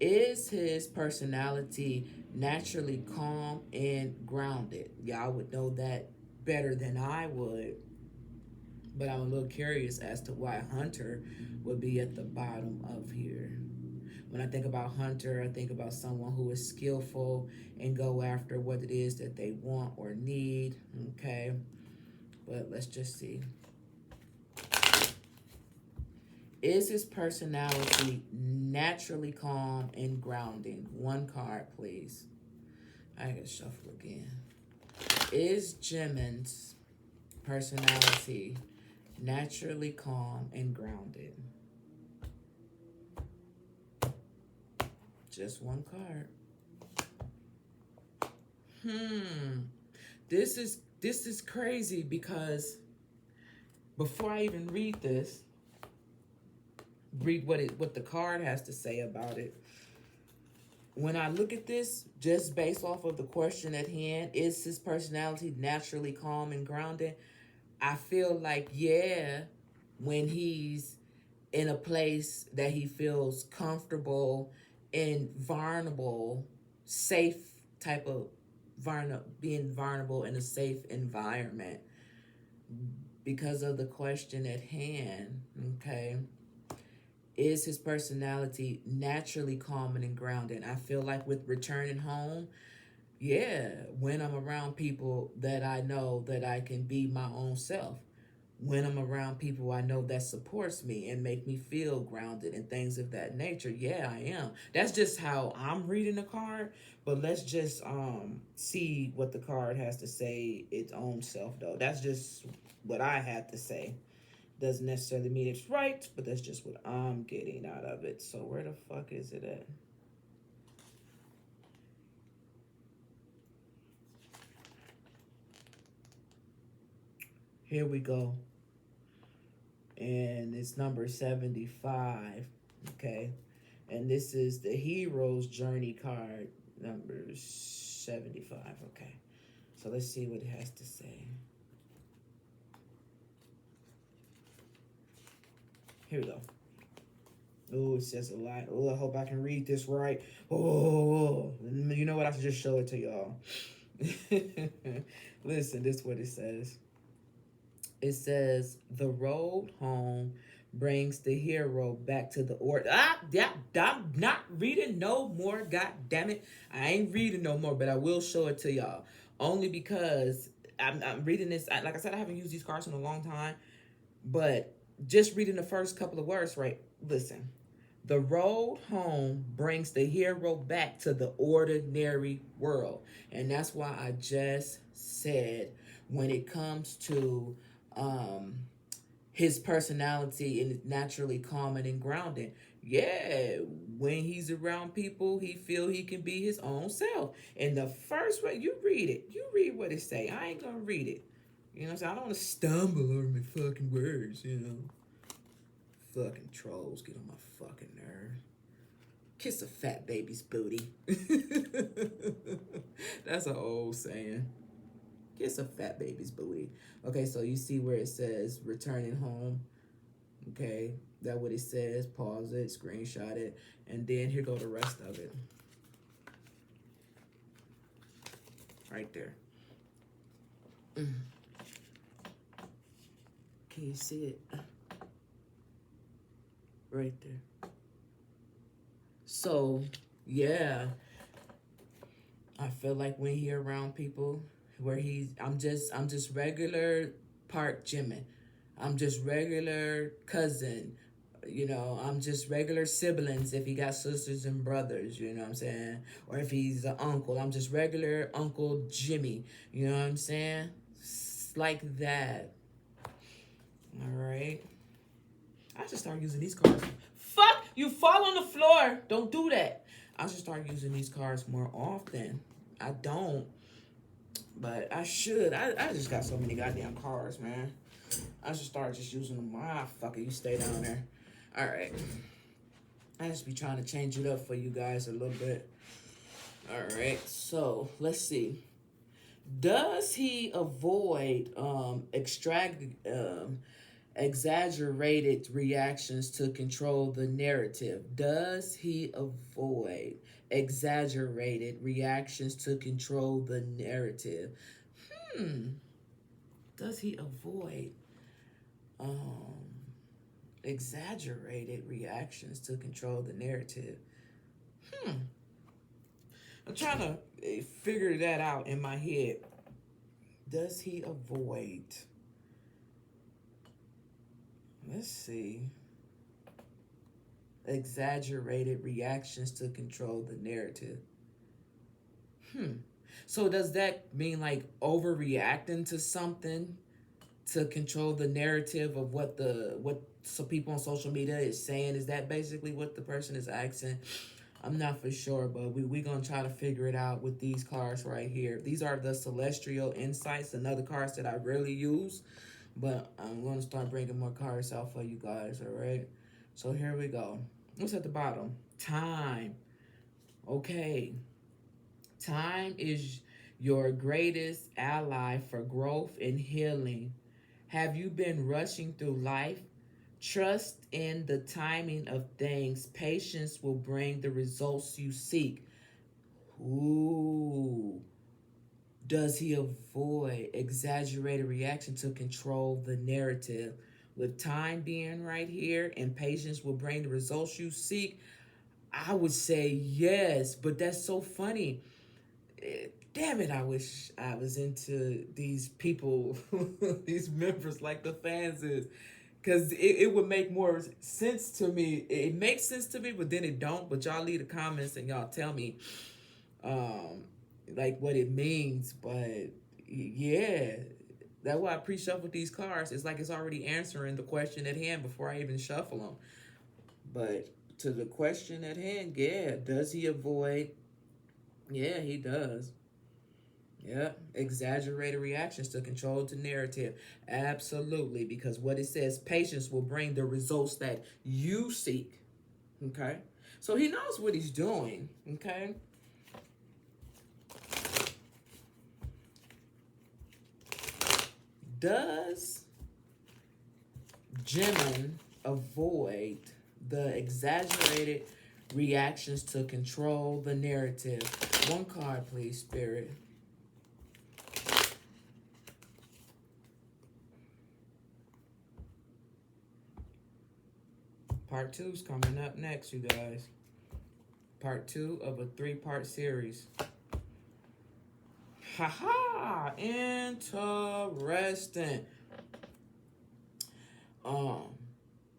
is his personality naturally calm and grounded? Y'all would know that better than I would, but I'm a little curious as to why Hunter would be at the bottom of here. When I think about Hunter, I think about someone who is skillful and go after what it is that they want or need, okay? But let's just see. Is his personality naturally calm and grounding? One card, please. I gotta shuffle again. Is Jimin's personality naturally calm and grounded? Just one card. Hmm. This is crazy because before I even read this, read what the card has to say about it. When I look at this, just based off of the question at hand, is his personality naturally calm and grounded? I feel like, yeah, when he's in a place that he feels comfortable and vulnerable, safe type of being vulnerable in a safe environment because of the question at hand, okay? Is his personality naturally calm and grounded? I feel like with returning home, yeah, when I'm around people that I know that I can be my own self, when I'm around people I know that supports me and make me feel grounded and things of that nature, yeah, I am. That's just how I'm reading the card. But let's just see what the card has to say its own self though. That's just what I had to say. Doesn't necessarily mean it's right, but that's just what I'm getting out of it. So where the fuck is it at? Here we go. And it's number 75. Okay. And this is the Hero's Journey card, number 75. Okay. So let's see what it has to say. Here we go. Oh, it says a lot. Oh, I hope I can read this right. Oh, you know what? I should just show it to y'all. Listen, this is what it says. It says, the road home brings the hero back to the order. Yeah, I'm not reading no more. God damn it. I ain't reading no more, but I will show it to y'all. Only because I'm reading this. Like I said, I haven't used these cards in a long time, but just reading the first couple of words, right? Listen. The road home brings the hero back to the ordinary world. And that's why I just said when it comes to um, his personality and naturally calm and grounded, yeah, when he's around people, he feel he can be his own self. And the first way you read it, you read what it say. I ain't gonna read it. You know what I'm saying? I don't want to stumble over my fucking words, you know. Fucking trolls get on my fucking nerves. Kiss a fat baby's booty. That's an old saying. Kiss a fat baby's booty. Okay, so you see where it says returning home. Okay, that's what it says. Pause it, screenshot it, and then here go the rest of it. Right there. Can you see it? Right there. So, yeah, I feel like when he around people where I'm just regular part Jimin. I'm just regular cousin. You know, I'm just regular siblings if he got sisters and brothers, you know what I'm saying? Or if he's an uncle, I'm just regular Uncle Jimmy, you know what I'm saying? It's like that. All right. I should start using these cards. Fuck! You fall on the floor. Don't do that. I should start using these cards more often. I don't, but I should. I just got so many goddamn cards, man. I should start just using them. Fuck it. You stay down there. All right. I just be trying to change it up for you guys a little bit. All right. So let's see. Does he avoid exaggerated reactions to control the narrative? Does he avoid exaggerated reactions to control the narrative? Does he avoid um, exaggerated reactions to control the narrative? I'm trying to figure that out in my head. Does he avoid? Let's see. Exaggerated reactions to control the narrative. So does that mean like overreacting to something to control the narrative of what so people on social media is saying? Is that basically what the person is asking? I'm not for sure, but we gonna try to figure it out with these cards right here. These are the Celestial Insights, another cards that I rarely use, but I'm gonna start bringing more cards out for you guys. All right. So here we go. What's at the bottom? Time. Okay. Time is your greatest ally for growth and healing. Have you been rushing through life? Trust in the timing of things. Patience will bring the results you seek. Ooh. Does he avoid exaggerated reaction to control the narrative? With time being right here and patience will bring the results you seek, I would say yes, but that's so funny. Damn it, I wish I was into these people, these members like the fans is. Because it would make more sense to me. It makes sense to me, but then it don't. But y'all leave the comments and y'all tell me um, like what it means. But yeah, that's why I pre-shuffled these cards. It's like it's already answering the question at hand before I even shuffle them. But to the question at hand, yeah, does he avoid? Yeah, he does. Yeah, exaggerated reactions to control the narrative. Absolutely, because what it says, patience will bring the results that you seek. Okay, so he knows what he's doing. Okay, does Jimin avoid the exaggerated reactions to control the narrative? One card, please, Spirit. Part two is coming up next, you guys. Part two of a three-part series. Haha, interesting. Um,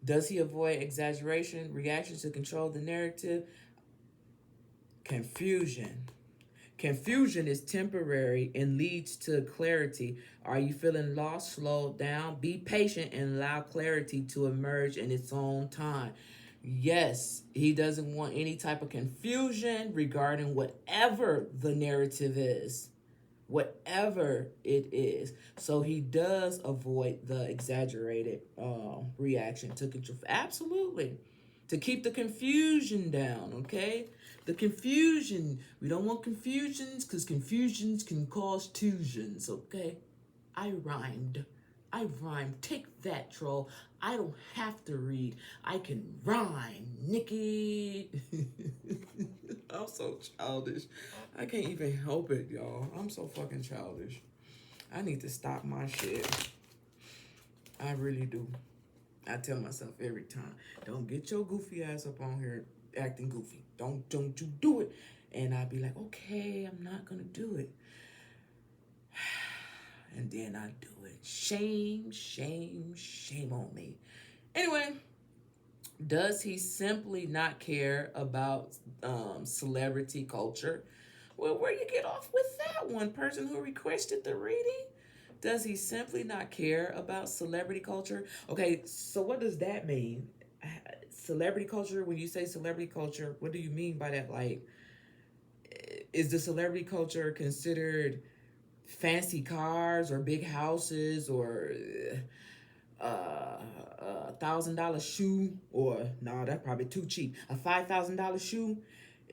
does he avoid exaggeration, reactions to control the narrative? Confusion. Confusion is temporary and leads to clarity. Are you feeling lost? Slow down. Be patient and allow clarity to emerge in its own time. Yes, he doesn't want any type of confusion regarding whatever the narrative is, whatever it is. So he does avoid the exaggerated reaction to control. Absolutely. To keep the confusion down, okay? The confusion. We don't want confusions because confusions can cause tusions, okay? I rhymed. I rhymed. Take that, troll. I don't have to read. I can rhyme, Nikki. I'm so childish. I can't even help it, y'all. I'm so fucking childish. I need to stop my shit. I really do. I tell myself every time, don't get your goofy ass up on here acting goofy. Don't you do it. And I'd be like, okay, I'm not gonna do it. And then I do it. Shame, shame, shame on me. Anyway, does he simply not care about celebrity culture? Well, where you get off with that one person who requested the reading? Does he simply not care about celebrity culture? Okay, so what does that mean? Celebrity culture, when you say celebrity culture, what do you mean by that? Like, is the celebrity culture considered fancy cars or big houses or $1,000 shoe, or no, that's probably too cheap. A $5,000 shoe,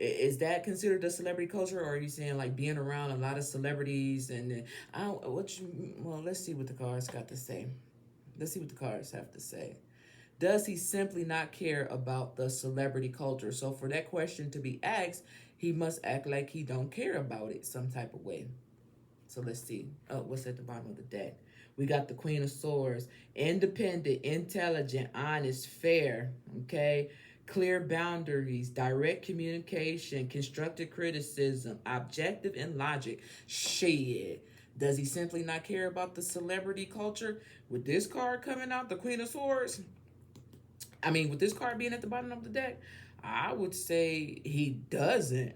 is that considered a celebrity culture, or are you saying like being around a lot of celebrities and I don't, what you? Well, let's see what the cards got to say. Let's see what the cards have to say. Does he simply not care about the celebrity culture? So for that question to be asked, he must act like he don't care about it some type of way. So let's see. Oh, what's at the bottom of the deck? We got the Queen of Swords. Independent, intelligent, honest, fair. Okay. Clear boundaries, direct communication, constructive criticism, objective and logic. Shit. Does he simply not care about the celebrity culture? With this card coming out, the Queen of Swords, I mean, with this card being at the bottom of the deck, I would say he doesn't.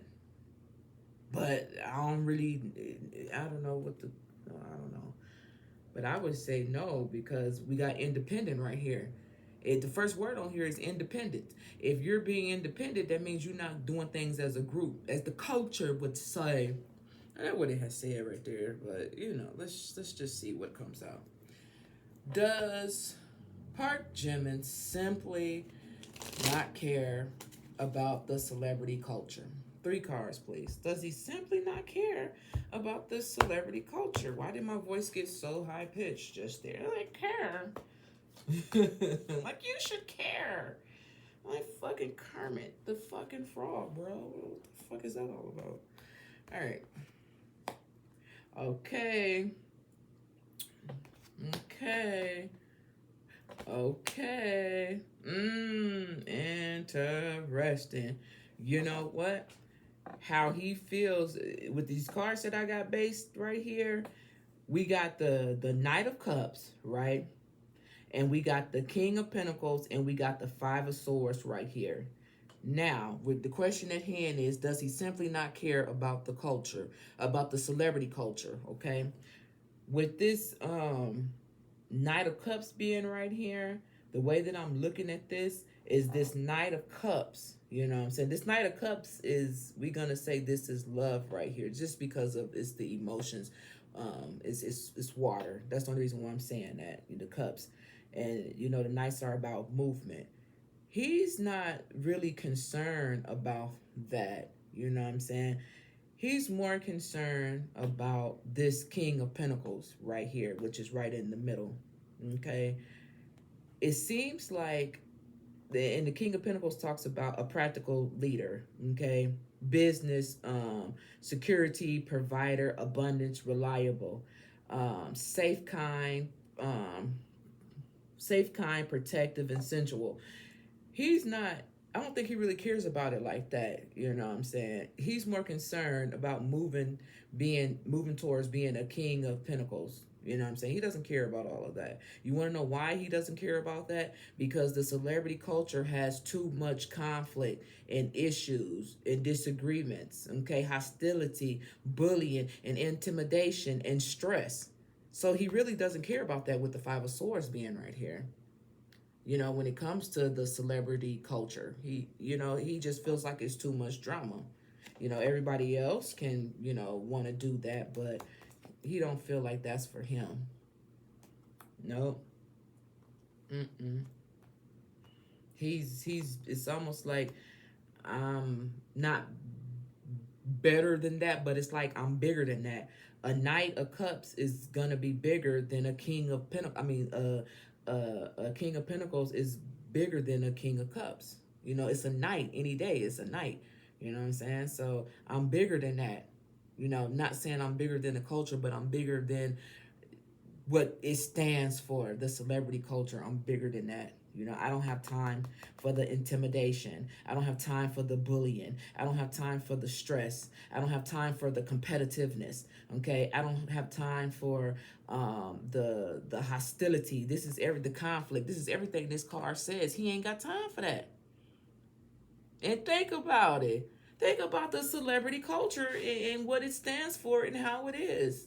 But I don't really, I don't know what the, I don't know. But I would say no because we got independent right here. The first word on here is independent. If you're being independent, that means you're not doing things as a group, as the culture would say. That's what it has said right there, but let's just see what comes out. Does Park Jimin simply not care about the celebrity culture? 3 cards, please. Does he simply not care about the celebrity culture? Why did my voice get so high pitched just there? I care. Like, you should care. Like fucking Kermit, the fucking frog, bro. What the fuck is that all about? All right. Okay. Okay. Okay. Interesting. You know what? How he feels with these cards that I got based right here. We got the Knight of Cups, right? And we got the King of Pentacles, and we got the Five of Swords right here. Now, with the question at hand is, does he simply not care about the culture, about the celebrity culture, okay? With this Knight of Cups being right here, the way that I'm looking at this is this Knight of Cups. You know what I'm saying? This Knight of Cups is, we're going to say this is love right here, just because of it's the emotions. It's water. That's the only reason why I'm saying that, the cups. And, the Knights are about movement. He's not really concerned about that. You know what I'm saying? He's more concerned about this King of Pentacles right here, which is right in the middle. Okay? It seems like, and the King of Pentacles talks about a practical leader. Okay? Business, security, provider, abundance, reliable, safe, kind, protective, and sensual. He's not, I don't think he really cares about it like that. You know what I'm saying? He's more concerned about moving towards being a King of Pentacles. You know what I'm saying? He doesn't care about all of that. You want to know why he doesn't care about that? Because the celebrity culture has too much conflict and issues and disagreements, okay? Hostility, bullying, and intimidation and stress. So he really doesn't care about that with the Five of Swords being right here. When it comes to the celebrity culture, he just feels like it's too much drama. Everybody else can, want to do that, but he don't feel like that's for him. Nope. It's almost like I'm not better than that, but it's like I'm bigger than that. A Knight of Cups is gonna be bigger than a King of Pentacles. A King of Pentacles is bigger than a King of Cups. It's a knight any day. It's a knight. You know what I'm saying? So I'm bigger than that. Not saying I'm bigger than the culture, but I'm bigger than what it stands for. The celebrity culture, I'm bigger than that. I don't have time for the intimidation. I don't have time for the bullying. I don't have time for the stress. I don't have time for the competitiveness. Okay, I don't have time for the hostility. This is the conflict. This is everything this card says. He ain't got time for that. And think about it. Think about the celebrity culture and what it stands for and how it is.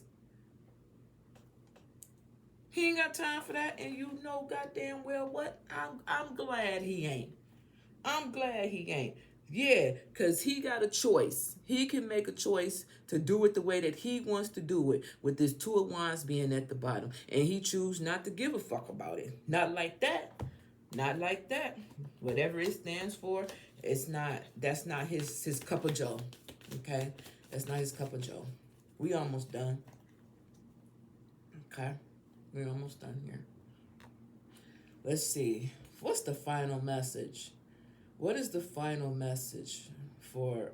He ain't got time for that, and goddamn well what? I'm glad he ain't. I'm glad he ain't. Yeah, because he got a choice. He can make a choice to do it the way that he wants to do it, with this Two of Wands being at the bottom. And he choose not to give a fuck about it. Not like that. Not like that. Whatever it stands for, that's not his cup of joe. Okay? That's not his cup of joe. We almost done. Okay? We're almost done here. Let's see. What's the final message? What is the final message for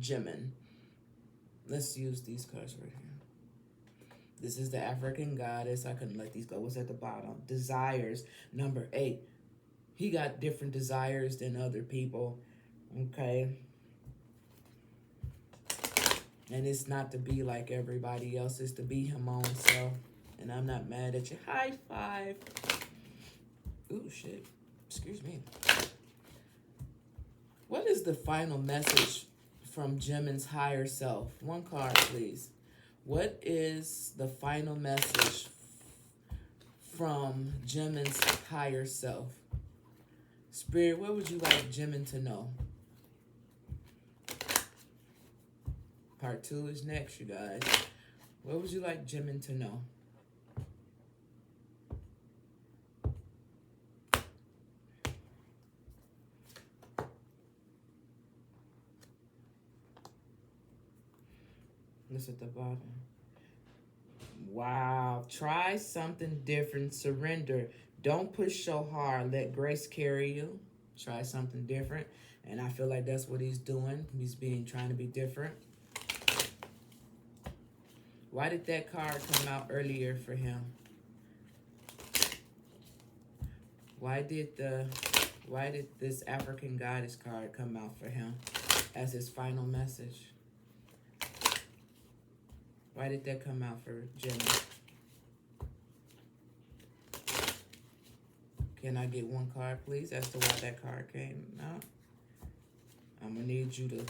Jimin? Let's use these cards right here. This is the African goddess. I couldn't let these go. What's at the bottom? Desires, number 8. He got different desires than other people. Okay? And it's not to be like everybody else. It's to be him own self. And I'm not mad at you. High five. Ooh, shit. Excuse me. What is the final message from Jimin's higher self? One card, please. What is the final message from Jimin's higher self. Spirit, what would you like Jimin to know? Part 2 is next, you guys. What would you like Jimin to know? This at the bottom. Wow. Try something different. Surrender. Don't push so hard. Let grace carry you. Try something different. And I feel like that's what he's doing. He's trying to be different. Why did that card come out earlier for him? Why did this African goddess card come out for him as his final message? Why did that come out for Jimmy? Can I get one card, please, as to why that card came out? I'm going to need you to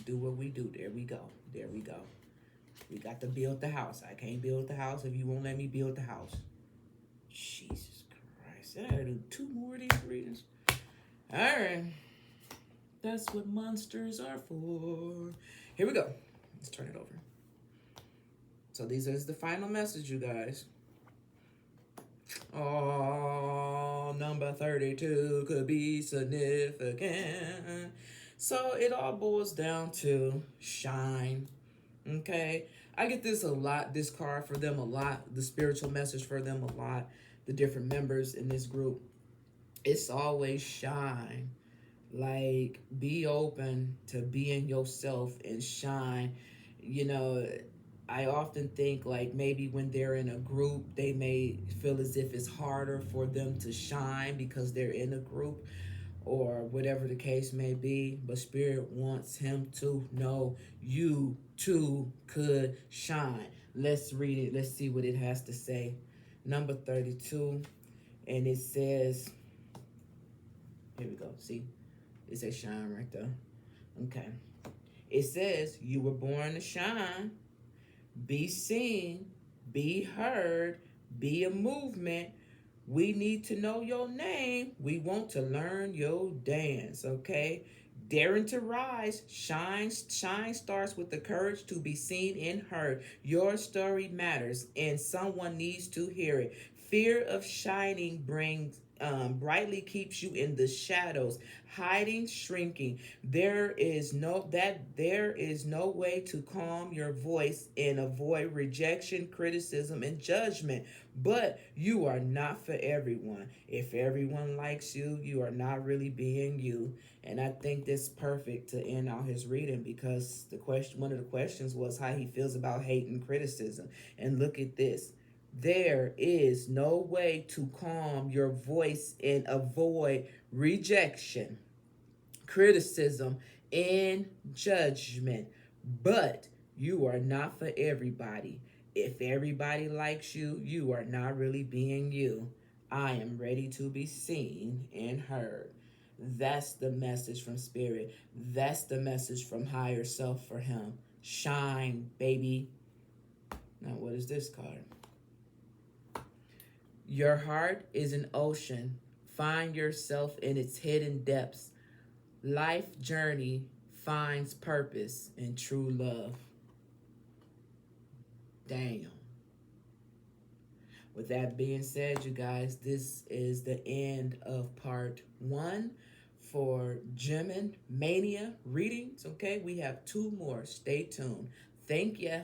do what we do. There we go. There we go. We got to build the house. I can't build the house if you won't let me build the house. Jesus Christ. I gotta do 2 more of these readings. All right. That's what monsters are for. Here we go. Let's turn it over. So these is the final message, you guys. Oh, number 32 could be significant. So it all boils down to shine. Okay? I get this a lot, this card for them a lot, the spiritual message for them a lot, the different members in this group. It's always shine. Like, be open to being yourself and shine. You know, I often think like maybe when they're in a group, they may feel as if it's harder for them to shine because they're in a group or whatever the case may be. But Spirit wants him to know you too could shine. Let's read it. Let's see what it has to say. Number 32. And it says, here we go. See, it says shine right there. Okay. It says you were born to shine. Be seen, be heard, be a movement. We need to know your name. We want to learn your dance, okay? Daring to rise, shine starts with the courage to be seen and heard. Your story matters, and someone needs to hear it. Fear of shining brings brightly keeps you in the shadows, hiding, shrinking. There is no way to calm your voice and avoid rejection, criticism, and judgment. But you are not for everyone. If everyone likes you, you are not really being you. And I think that's perfect to end out his reading because one of the questions was how he feels about hate and criticism. And look at this. There is no way to calm your voice and avoid rejection, criticism, and judgment. But you are not for everybody. If everybody likes you, you are not really being you. I am ready to be seen and heard. That's the message from Spirit. That's the message from higher self for him. Shine, baby. Now, what is this card? Your heart is an ocean. Find yourself in its hidden depths. Life journey finds purpose in true love. Damn. With that being said, you guys, this is the end of part 1 for Jimin Mania readings. Okay, we have 2 more. Stay tuned. Thank ya.